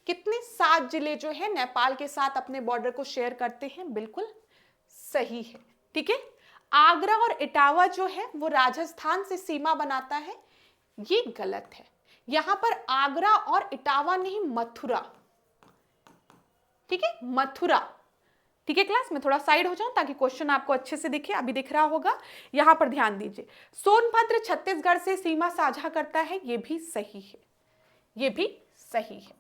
कितने, 7 जिले जो है नेपाल के साथ अपने बॉर्डर को शेयर करते हैं, बिल्कुल सही है। ठीक है, आगरा और इटावा जो है वो राजस्थान से सीमा बनाता है, ये गलत है। यहां पर आगरा और इटावा नहीं, मथुरा। ठीक है, मथुरा। ठीक है क्लास, मैं थोड़ा साइड हो जाऊं ताकि क्वेश्चन आपको अच्छे से दिखे। अभी दिख रहा होगा, यहां पर ध्यान दीजिए। सोनभद्र छत्तीसगढ़ से सीमा साझा करता है, ये भी सही है, ये भी सही है।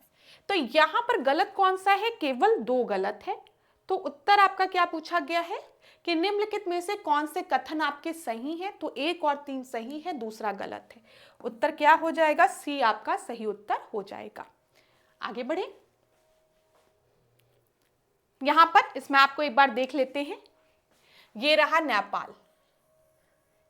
तो यहां पर गलत कौन सा है, केवल 2 गलत है। तो उत्तर आपका क्या पूछा गया है कि निम्नलिखित में से कौन से कथन आपके सही हैं। तो 1 और 3 सही है, दूसरा गलत है। उत्तर क्या हो जाएगा, सी आपका सही उत्तर हो जाएगा। आगे बढ़े, यहां पर इसमें आपको एक बार देख लेते हैं। ये रहा नेपाल।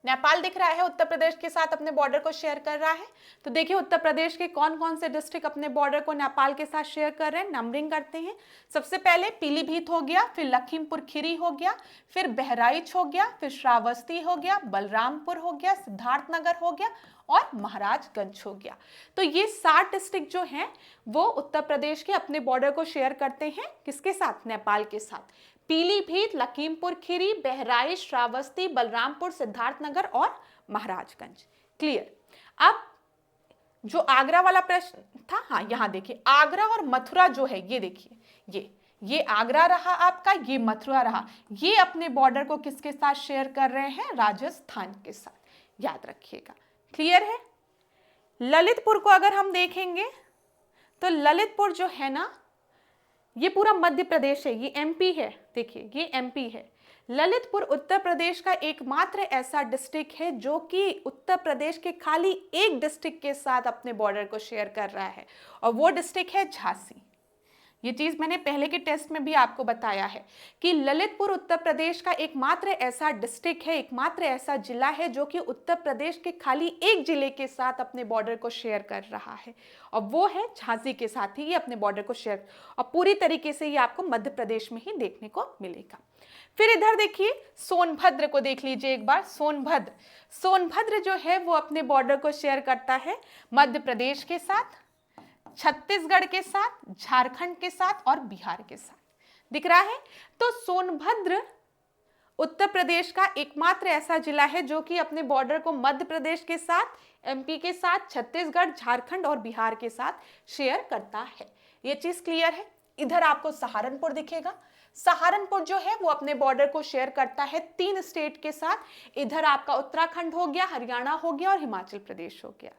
नेपाल दिख रहा है, उत्तर प्रदेश के साथ अपने बॉर्डर को शेयर कर रहा है। तो देखिए उत्तर प्रदेश के कौन कौन से डिस्ट्रिक्ट अपने बॉर्डर को नेपाल के साथ शेयर कर रहे हैं, नंबरिंग करते हैं। सबसे पहले पीलीभीत हो गया, फिर लखीमपुर खीरी हो गया, फिर बहराइच हो गया, फिर श्रावस्ती हो गया, बलरामपुर हो गया, सिद्धार्थनगर हो गया और महाराजगंज हो गया। तो ये 7 डिस्ट्रिक्ट जो हैं वो उत्तर प्रदेश के अपने बॉर्डर को शेयर करते हैं, किसके साथ, नेपाल के साथ। पीलीभीत, लखीमपुर खीरी, बहराइच, श्रावस्ती, बलरामपुर, सिद्धार्थनगर और महाराजगंज। क्लियर। अब जो आगरा वाला प्रश्न था, हाँ यहां देखिए आगरा और मथुरा जो है, ये देखिए ये आगरा रहा आपका, ये मथुरा रहा। ये अपने बॉर्डर को किसके साथ शेयर कर रहे हैं, राजस्थान के साथ, याद रखिएगा। क्लियर है। ललितपुर को अगर हम देखेंगे तो ललितपुर जो है ना, ये पूरा मध्य प्रदेश है, ये एमपी है। देखिए ये एमपी है। ललितपुर उत्तर प्रदेश का एकमात्र ऐसा डिस्ट्रिक्ट है जो कि उत्तर प्रदेश के खाली एक डिस्ट्रिक्ट के साथ अपने बॉर्डर को शेयर कर रहा है, और वो डिस्ट्रिक्ट है झांसी। ये चीज मैंने पहले के टेस्ट में भी आपको बताया है कि ललितपुर उत्तर प्रदेश का एकमात्र ऐसा डिस्ट्रिक्ट है, एकमात्र ऐसा जिला है जो कि उत्तर प्रदेश के खाली एक जिले के साथ अपने बॉर्डर को शेयर कर रहा है, और वो है झांसी के साथ ही ये अपने बॉर्डर को शेयर, और पूरी तरीके से ये आपको मध्य प्रदेश में ही देखने को मिलेगा। फिर इधर देखिए सोनभद्र को देख लीजिए एक बार। सोनभद्र जो है वो अपने बॉर्डर को शेयर करता है मध्य प्रदेश के साथ, छत्तीसगढ़ के साथ, झारखंड के साथ और बिहार के साथ। दिख रहा है। तो सोनभद्र उत्तर प्रदेश का एकमात्र ऐसा जिला है जो कि अपने बॉर्डर को मध्य प्रदेश के साथ, एमपी के साथ, छत्तीसगढ़, झारखंड और बिहार के साथ शेयर करता है। ये चीज क्लियर है। इधर आपको सहारनपुर दिखेगा। सहारनपुर जो है वो अपने बॉर्डर को शेयर करता है 3 स्टेट के साथ। इधर आपका उत्तराखंड हो गया, हरियाणा हो गया और हिमाचल प्रदेश हो गया।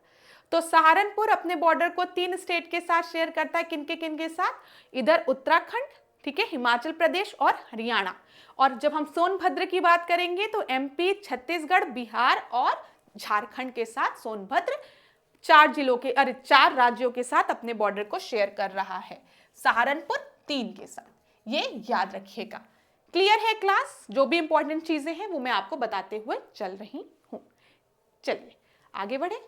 तो सहारनपुर अपने बॉर्डर को 3 स्टेट के साथ शेयर करता है, किनके साथ, इधर उत्तराखंड, ठीक है, हिमाचल प्रदेश और हरियाणा। और जब हम सोनभद्र की बात करेंगे तो एमपी, छत्तीसगढ़, बिहार और झारखंड के साथ सोनभद्र 4 राज्यों के साथ अपने बॉर्डर को शेयर कर रहा है। सहारनपुर 3 के साथ, ये याद रखिएगा। क्लियर है क्लास। जो भी इंपॉर्टेंट चीजें हैं वो मैं आपको बताते हुए चल रही हूं। चलिए आगे बढ़े।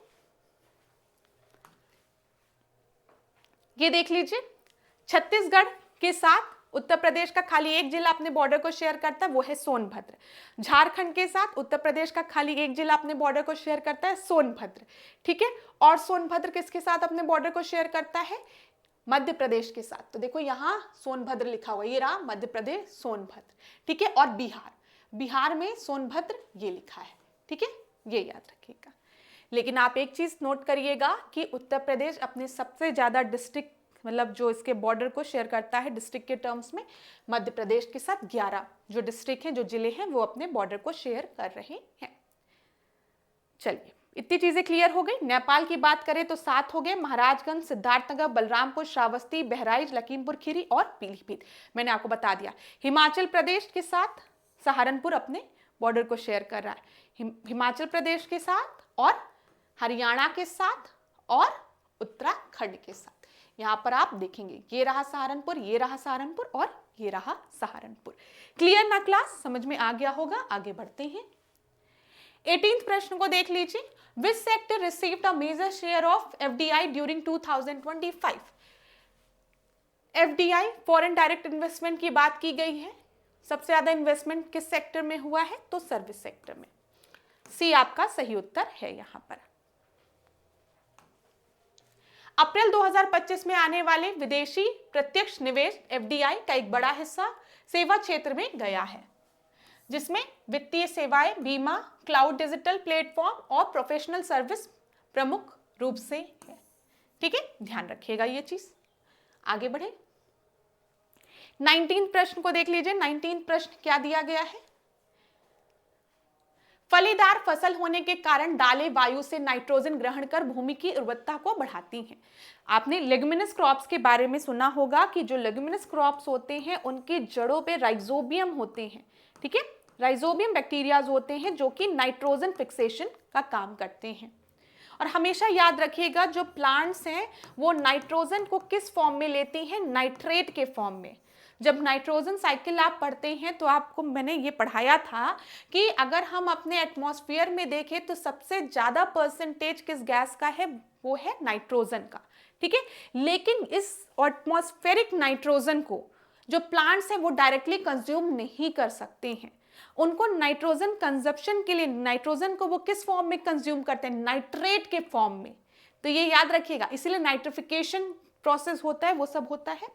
ये देख लीजिए, छत्तीसगढ़ के साथ उत्तर प्रदेश का खाली एक जिला अपने बॉर्डर को शेयर करता है, वो है सोनभद्र। झारखंड के साथ उत्तर प्रदेश का खाली एक जिला अपने बॉर्डर को शेयर करता है, सोनभद्र। ठीक है, और सोनभद्र किसके साथ अपने बॉर्डर को शेयर करता है, मध्य प्रदेश के साथ। तो देखो यहाँ सोनभद्र लिखा हुआ, ये रहा मध्य प्रदेश सोनभद्र। ठीक है, और बिहार में सोनभद्र ये लिखा है। ठीक है, ये याद रखिएगा। लेकिन आप एक चीज नोट करिएगा कि उत्तर प्रदेश अपने सबसे ज्यादा डिस्ट्रिक्ट, मतलब जो इसके बॉर्डर को शेयर करता है डिस्ट्रिक्ट के टर्म्स में, मध्य प्रदेश के साथ 11 जो डिस्ट्रिक्ट हैं, जो जिले हैं, वो अपने बॉर्डर को शेयर कर रहे हैं। चलिए इतनी चीजें क्लियर हो गई। नेपाल की बात करें तो 7 हो गए, महाराजगंज, सिद्धार्थनगर, बलरामपुर, श्रावस्ती, बहराइच, लखीमपुर खीरी और पीलीभीत मैंने आपको बता दिया। हिमाचल प्रदेश के साथ सहारनपुर अपने बॉर्डर को शेयर कर रहा है, हिमाचल प्रदेश के साथ और हरियाणा के साथ और उत्तराखंड के साथ। यहां पर आप देखेंगे ये रहा सहारनपुर, ये रहा सहारनपुर और ये रहा सहारनपुर। क्लियर ना क्लास, समझ में आ गया होगा। आगे बढ़ते हैं। 18th प्रश्न को देख लीजिए। Which sector received a major share of FDI during 2025? FDI foreign direct investment की बात की गई है। सबसे ज्यादा इन्वेस्टमेंट किस सेक्टर में हुआ है? तो सर्विस सेक्टर में। सी आपका सही उत्तर है यहां पर। अप्रैल 2025 में आने वाले विदेशी प्रत्यक्ष निवेश एफडीआई का एक बड़ा हिस्सा सेवा क्षेत्र में गया है, जिसमें वित्तीय सेवाएं, बीमा, क्लाउड डिजिटल प्लेटफॉर्म और प्रोफेशनल सर्विस प्रमुख रूप से है। ठीक है, ध्यान रखिएगा ये चीज। आगे बढ़े। 19 प्रश्न को देख लीजिए। 19 प्रश्न क्या दिया गया है? फलीदार फसल होने के कारण डालें वायु से नाइट्रोजन ग्रहण कर भूमि की उर्वरता को बढ़ाती हैं। आपने लेग्युमिनस क्रॉप्स के बारे में सुना होगा कि जो लेग्युमिनस क्रॉप्स होते हैं उनकी जड़ों पे राइजोबियम होते हैं। ठीक है, राइजोबियम बैक्टीरियाज होते हैं जो कि नाइट्रोजन फिक्सेशन का काम करते हैं। और हमेशा याद रखिएगा जो प्लांट्स हैं वो नाइट्रोजन को किस फॉर्म में लेती हैं? नाइट्रेट के फॉर्म में। जब नाइट्रोजन साइकिल आप पढ़ते हैं तो आपको मैंने ये पढ़ाया था कि अगर हम अपने एटमॉस्फेयर में देखें तो सबसे ज्यादा परसेंटेज किस गैस का है? वो है नाइट्रोजन का। ठीक है, लेकिन इस एटमॉस्फेरिक नाइट्रोजन को जो प्लांट्स हैं वो डायरेक्टली कंज्यूम नहीं कर सकते हैं। उनको नाइट्रोजन कंजप्शन के लिए नाइट्रोजन को वो किस फॉर्म में कंज्यूम करते हैं? नाइट्रेट के फॉर्म में। तो ये याद रखिएगा, इसीलिए नाइट्रिफिकेशन प्रोसेस होता है, वो सब होता है।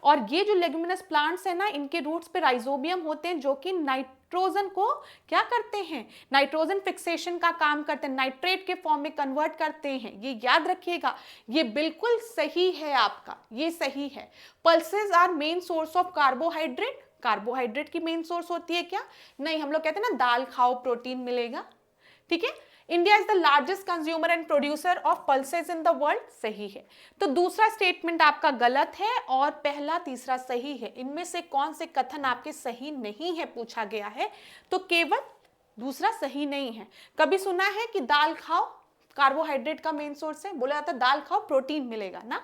और ये जो लेग्युमिनस प्लांट्स है ना, इनके रूट्स पे राइजोबियम होते हैं जो कि नाइट्रोजन को क्या करते हैं? नाइट्रोजन फिक्सेशन का काम करते हैं, नाइट्रेट के फॉर्म में कन्वर्ट करते हैं। ये याद रखिएगा, ये बिल्कुल सही है आपका, ये सही है। Pulses are main source of carbohydrate. Carbohydrate की मेन सोर्स होती है क्या? नहीं, हम लोग कहते हैं ना दाल खाओ प्रोटीन मिलेगा। ठीक है, India is the largest consumer and producer of pulses in the world. सही है। तो दूसरा स्टेटमेंट आपका गलत है और पहला तीसरा सही है। इनमें से कौन से कथन आपके सही नहीं है पूछा गया है, तो केवल दूसरा सही नहीं है। कभी सुना है कि दाल खाओ कार्बोहाइड्रेट का मेन सोर्स है? बोला जाता है दाल खाओ प्रोटीन मिलेगा ना।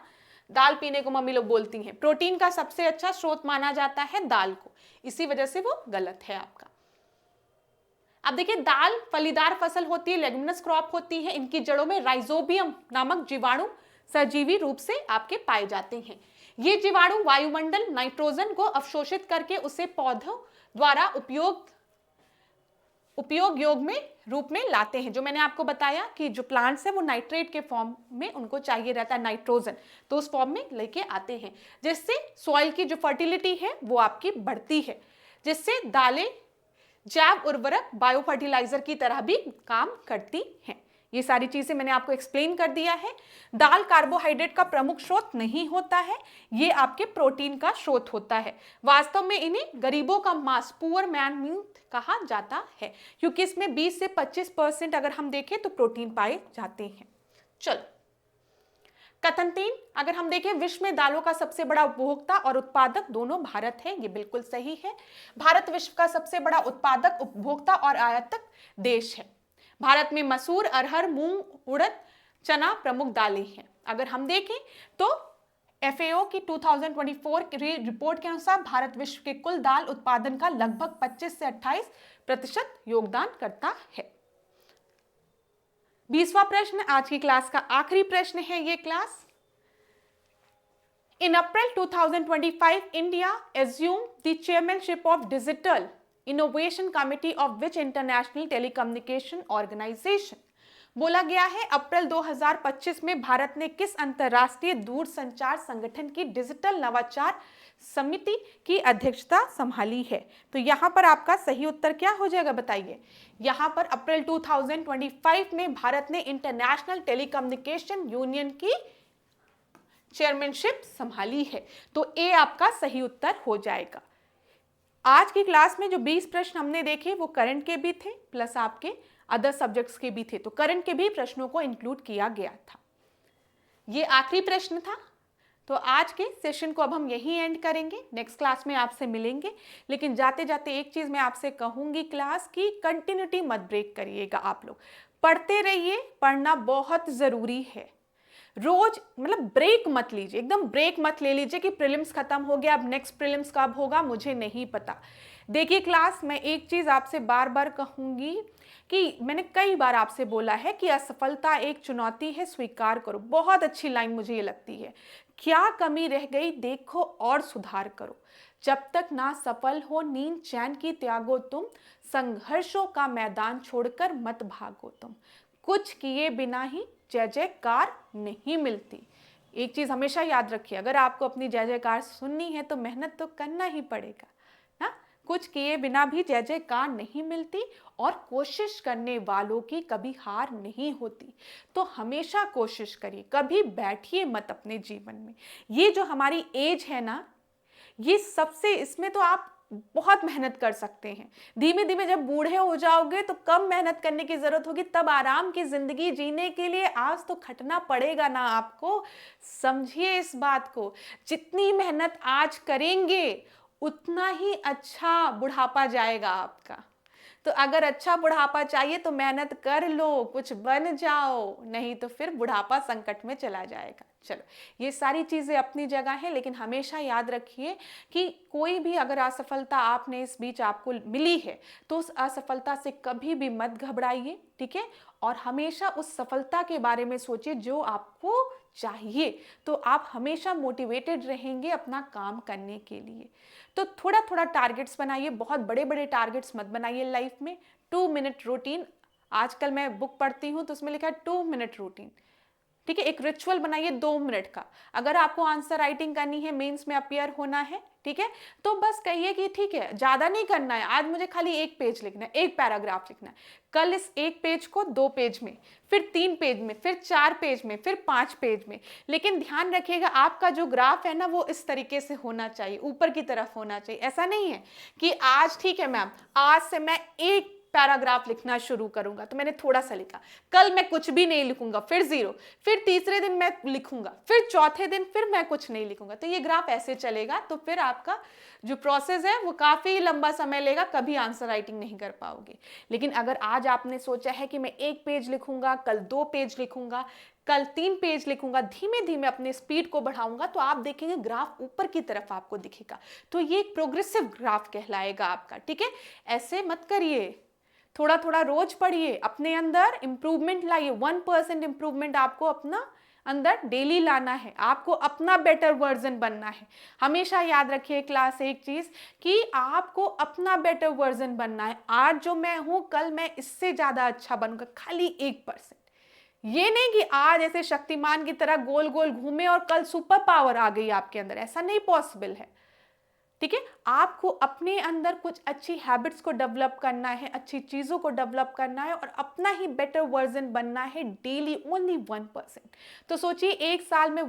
दाल पीने को मम्मी लोग बोलती हैं, प्रोटीन का सबसे अच्छा स्रोत माना जाता है दाल को, इसी वजह से वो गलत है आपका। अब देखिए, दाल फलीदार फसल होती है, लेग्युमिनस क्रॉप होती है, इनकी जड़ों में राइजोबियम नामक जीवाणु सजीवी रूप से आपके पाए जाते हैं। ये जीवाणु वायुमंडल नाइट्रोजन को अवशोषित करके उसे पौधों द्वारा उपयोग योग में रूप में लाते हैं। जो मैंने आपको बताया कि जो प्लांट्स है वो नाइट्रेट के फॉर्म में उनको चाहिए रहता है नाइट्रोजन, तो उस फॉर्म में लेके आते हैं, जिससे सॉइल की जो फर्टिलिटी है वो आपकी बढ़ती है, जिससे दालें जैव उर्वरक बायो फर्टिलाइजर की तरह भी काम करती हैं। ये सारी चीजें मैंने आपको एक्सप्लेन कर दिया है। दाल कार्बोहाइड्रेट का प्रमुख स्रोत नहीं होता है, ये आपके प्रोटीन का स्रोत होता है। वास्तव में इन्हें गरीबों का मांस, पुअर मैन मीट कहा जाता है, क्योंकि इसमें 20 से 25% अगर हम देखें तो प्रोटीन पाए जाते हैं। चलो, कथन 3, अगर हम देखें विश्व में दालों का सबसे बड़ा उपभोक्ता और उत्पादक दोनों भारत है। ये बिल्कुल सही है। भारत विश्व का सबसे बड़ा उत्पादक, उपभोक्ता और आयातक देश है। भारत में मसूर, अरहर, मूंग, उड़द, चना प्रमुख दालें हैं। अगर हम देखें तो FAO की 2024 की रिपोर्ट के अनुसार भारत विश्व के कुल दाल उत्पादन का लगभग 25 से 28% योगदान करता है। 20वां प्रश्न आज की क्लास का आखिरी प्रश्न है ये class. In April 2025, India assumed the chairmanship of Digital Innovation Committee of which international telecommunication organization? बोला गया है अप्रैल 2025 में भारत ने किस अंतरराष्ट्रीय दूरसंचार संगठन की डिजिटल नवाचार समिति की अध्यक्षता संभाली है। तो यहाँ पर आपका सही उत्तर क्या हो जाएगा बताइए। यहाँ पर अप्रैल 2025 में भारत ने इंटरनेशनल टेलीकम्युनिकेशन यूनियन की चेयरमैनशिप संभाली है। तो ए आपका सही उत्तर हो जाएगा। आज की क्लास में जो 20 प्रश्न हमने देखे वो करंट के भी थे प्लस आपके अदर सब्जेक्ट्स के भी थे, तो करंट के भी प्रश्नों को इंक्लूड किया गया था। ये आखिरी प्रश्न था। तो आज के सेशन को अब हम यहीं एंड करेंगे, नेक्स्ट क्लास में आपसे मिलेंगे। लेकिन जाते जाते एक चीज मैं आपसे कहूंगी क्लास की, कंटिन्यूटी मत ब्रेक करिएगा। आप लोग पढ़ते रहिए, पढ़ना बहुत जरूरी है। रोज मतलब ब्रेक मत लीजिए, एकदम ब्रेक मत ले लीजिए कि प्रीलिम्स खत्म हो गया, अब नेक्स्ट प्रीलिम्स कब होगा मुझे नहीं पता। देखिए क्लास, मैं एक चीज आपसे बार बार कहूंगी कि मैंने कई बार आपसे बोला है कि असफलता एक चुनौती है, स्वीकार करो। बहुत अच्छी लाइन मुझे ये लगती है। क्या कमी रह गई देखो और सुधार करो। जब तक ना सफल हो नींद चैन की त्यागो तुम, संघर्षों का मैदान छोड़कर मत भागो तुम। कुछ किए बिना ही जय जयकार नहीं मिलती। एक चीज हमेशा याद रखिए, अगर आपको अपनी जय जयकार सुननी है तो मेहनत तो करना ही पड़ेगा ना। कुछ किए बिना भी जय जयकार नहीं मिलती, और कोशिश करने वालों की कभी हार नहीं होती। तो हमेशा कोशिश करिए, कभी बैठिए मत अपने जीवन में। ये जो हमारी एज है ना, ये सबसे, इसमें तो आप बहुत मेहनत कर सकते हैं। धीमे धीमे जब बूढ़े हो जाओगे तो कम मेहनत करने की जरूरत होगी, तब आराम की जिंदगी जीने के लिए आज तो खटना पड़ेगा ना आपको। समझिए इस बात को, जितनी मेहनत आज करेंगे उतना ही अच्छा बुढ़ापा जाएगा आपका। तो अगर अच्छा बुढ़ापा चाहिए तो मेहनत कर लो, कुछ बन जाओ, नहीं तो फिर बुढ़ापा संकट में चला जाएगा। चलो, ये सारी चीजें अपनी जगह है, लेकिन हमेशा याद रखिए कि कोई भी अगर असफलता आपने इस बीच आपको मिली है तो उस असफलता से कभी भी मत घबराइए, ठीक है। और हमेशा उस सफलता के बारे में सोचिए जो आपको चाहिए, तो आप हमेशा मोटिवेटेड रहेंगे अपना काम करने के लिए। तो थोड़ा थोड़ा टारगेट्स बनाइए, बहुत बड़े बड़े टारगेट्स मत बनाइए लाइफ में। 2 मिनट रूटीन, आजकल मैं बुक पढ़ती हूँ तो उसमें लिखा है 2 मिनट रूटीन, ठीक है। एक रिचुअल बनाइए 2 मिनट का। अगर आपको आंसर राइटिंग करनी है, मेंस में अपियर होना है, ठीक है, तो बस कहिए कि ठीक है, ज्यादा नहीं करना है, आज मुझे खाली 1 पेज लिखना है, 1 पैराग्राफ लिखना है। कल इस 1 पेज को 2 पेज में, फिर 3 पेज में, फिर 4 पेज में, फिर 5 पेज में। लेकिन ध्यान रखिएगा आपका जो ग्राफ है ना वो इस तरीके से होना चाहिए, ऊपर की तरफ होना चाहिए। ऐसा नहीं है कि आज ठीक है मैम, आज से मैं 1 पैराग्राफ लिखना शुरू करूंगा तो मैंने थोड़ा सा लिखा, कल मैं कुछ भी नहीं लिखूंगा, फिर 0, फिर तीसरे दिन मैं लिखूंगा, फिर चौथे दिन फिर मैं कुछ नहीं लिखूंगा। तो ये ग्राफ ऐसे चलेगा, तो फिर आपका जो प्रोसेस है वो काफी लंबा समय लेगा, कभी आंसर राइटिंग नहीं कर पाओगे। लेकिन अगर आज आपने सोचा है कि मैं 1 पेज लिखूंगा, कल 2 पेज लिखूंगा, कल 3 पेज लिखूंगा, धीमे धीमे अपने स्पीड को बढ़ाऊंगा, तो आप देखेंगे ग्राफ ऊपर की तरफ आपको दिखेगा। तो ये एक प्रोग्रेसिव ग्राफ कहलाएगा आपका, ठीक है। ऐसे मत करिए, थोड़ा थोड़ा रोज पढ़िए, अपने अंदर इंप्रूवमेंट लाइए। 1% इंप्रूवमेंट आपको अपना अंदर डेली लाना है, आपको अपना बेटर वर्जन बनना है। हमेशा याद रखिए क्लास एक चीज कि आपको अपना बेटर वर्जन बनना है। आज जो मैं हूं कल मैं इससे ज्यादा अच्छा बनूंगा, खाली 1%। ये नहीं कि आज ऐसे शक्तिमान की तरह गोल गोल घूमे और कल सुपर पावर आ गई आपके अंदर, ऐसा नहीं पॉसिबल है, ठीक है। आपको अपने अंदर कुछ अच्छी हैबिट्स को डेवलप करना है, अच्छी चीजों को डेवलप करना है, और अपना ही बेटर वर्जन बनना है डेली, ओनली 1%। तो सोचिए एक साल में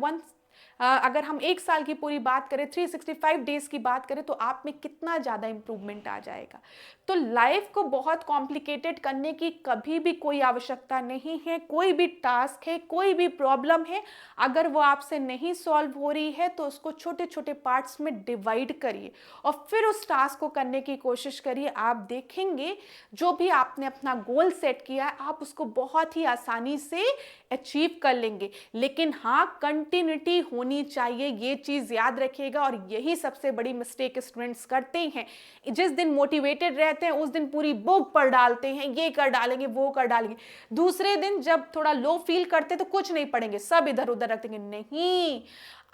अगर हम 1 साल की पूरी बात करें, 365 डेज की बात करें, तो आप में कितना ज़्यादा इंप्रूवमेंट आ जाएगा। तो लाइफ को बहुत कॉम्प्लिकेटेड करने की कभी भी कोई आवश्यकता नहीं है। कोई भी टास्क है, कोई भी प्रॉब्लम है, अगर वो आपसे नहीं सॉल्व हो रही है तो उसको छोटे छोटे पार्ट्स में डिवाइड करिए और फिर उस टास्क को करने की कोशिश करिए। आप देखेंगे जो भी आपने अपना गोल सेट किया है आप उसको बहुत ही आसानी से अचीव कर लेंगे। लेकिन हाँ, कंटिन्यूटी होनी चाहिए, ये चीज याद रखिएगा। और यही सबसे बड़ी मिस्टेक स्टूडेंट्स करते हैं, जिस दिन मोटिवेटेड रहते हैं उस दिन पूरी बुक पढ़ डालते हैं, ये कर डालेंगे वो कर डालेंगे, दूसरे दिन जब थोड़ा लो फील करते तो कुछ नहीं पढ़ेंगे, सब इधर उधर रख देंगे। नहीं,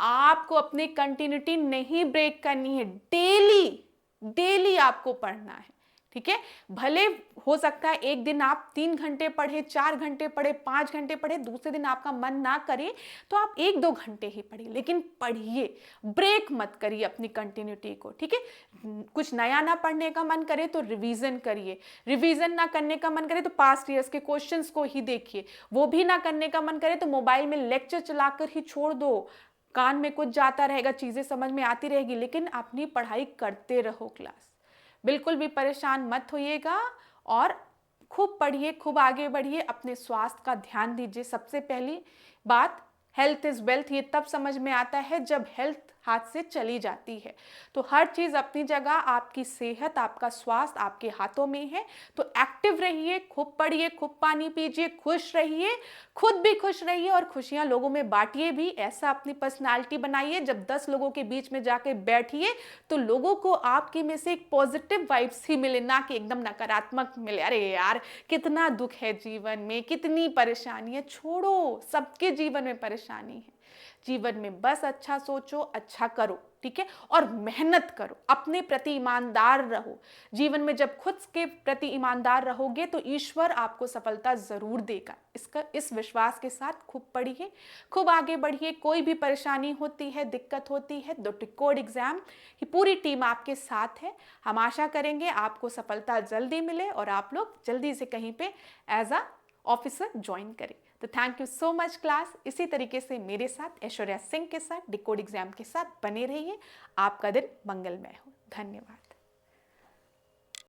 आपको अपनी कंटिन्यूटी नहीं ब्रेक करनी है, डेली डेली आपको पढ़ना है, ठीक है। भले हो सकता है एक दिन आप 3 घंटे पढ़े, 4 घंटे पढ़े, 5 घंटे पढ़े, दूसरे दिन आपका मन ना करे तो आप 1-2 घंटे ही पढ़िए, लेकिन पढ़िए, ब्रेक मत करिए अपनी कंटिन्यूटी को, ठीक है। कुछ नया ना पढ़ने का मन करे तो रिवीजन करिए, रिवीजन ना करने का मन करे तो पास्ट ईयर्स के क्वेश्चंस को ही देखिए, वो भी ना करने का मन करे तो मोबाइल में लेक्चर चलाकर ही छोड़ दो, कान में कुछ जाता रहेगा, चीजें समझ में आती रहेगी, लेकिन अपनी पढ़ाई करते रहो। क्लास बिल्कुल भी परेशान मत होइएगा और खूब पढ़िए, खूब आगे बढ़िए, अपने स्वास्थ्य का ध्यान दीजिए। सबसे पहली बात, हेल्थ इज़ वेल्थ, ये तब समझ में आता है जब हेल्थ हाथ से चली जाती है। तो हर चीज़ अपनी जगह, आपकी सेहत, आपका स्वास्थ्य आपके हाथों में है। तो एक्टिव रहिए, खूब पढ़िए, खूब पानी पीजिए, खुश रहिए, खुद भी खुश रहिए और खुशियाँ लोगों में बांटिए भी। ऐसा अपनी पर्सनालिटी बनाइए, जब 10 लोगों के बीच में जाके बैठिए तो लोगों को आपकी में से एक पॉजिटिव वाइब्स ही मिले, ना कि एकदम नकारात्मक मिले। अरे यार, कितना दुख है जीवन में, कितनी परेशानी है। छोड़ो, सबके जीवन में परेशानी है। जीवन में बस अच्छा सोचो, अच्छा करो, ठीक है, और मेहनत करो, अपने प्रति ईमानदार रहो। जीवन में जब खुद के प्रति ईमानदार रहोगे तो ईश्वर आपको सफलता जरूर देगा। इस विश्वास के साथ खूब पढ़िए, खूब आगे बढ़िए। कोई भी परेशानी होती है, दिक्कत होती है, द डिकोड एग्जाम की पूरी टीम आपके साथ है। हम आशा करेंगे आपको सफलता जल्दी मिले और आप लोग जल्दी से कहीं पे एज अ ऑफिसर ज्वाइन करें। तो thank you so much class. इसी तरीके से मेरे साथ ऐश्वर्या सिंह के साथ डिकोड एग्जाम के साथ बने रहिए। आपका दिन मंगलमय हो। धन्यवाद।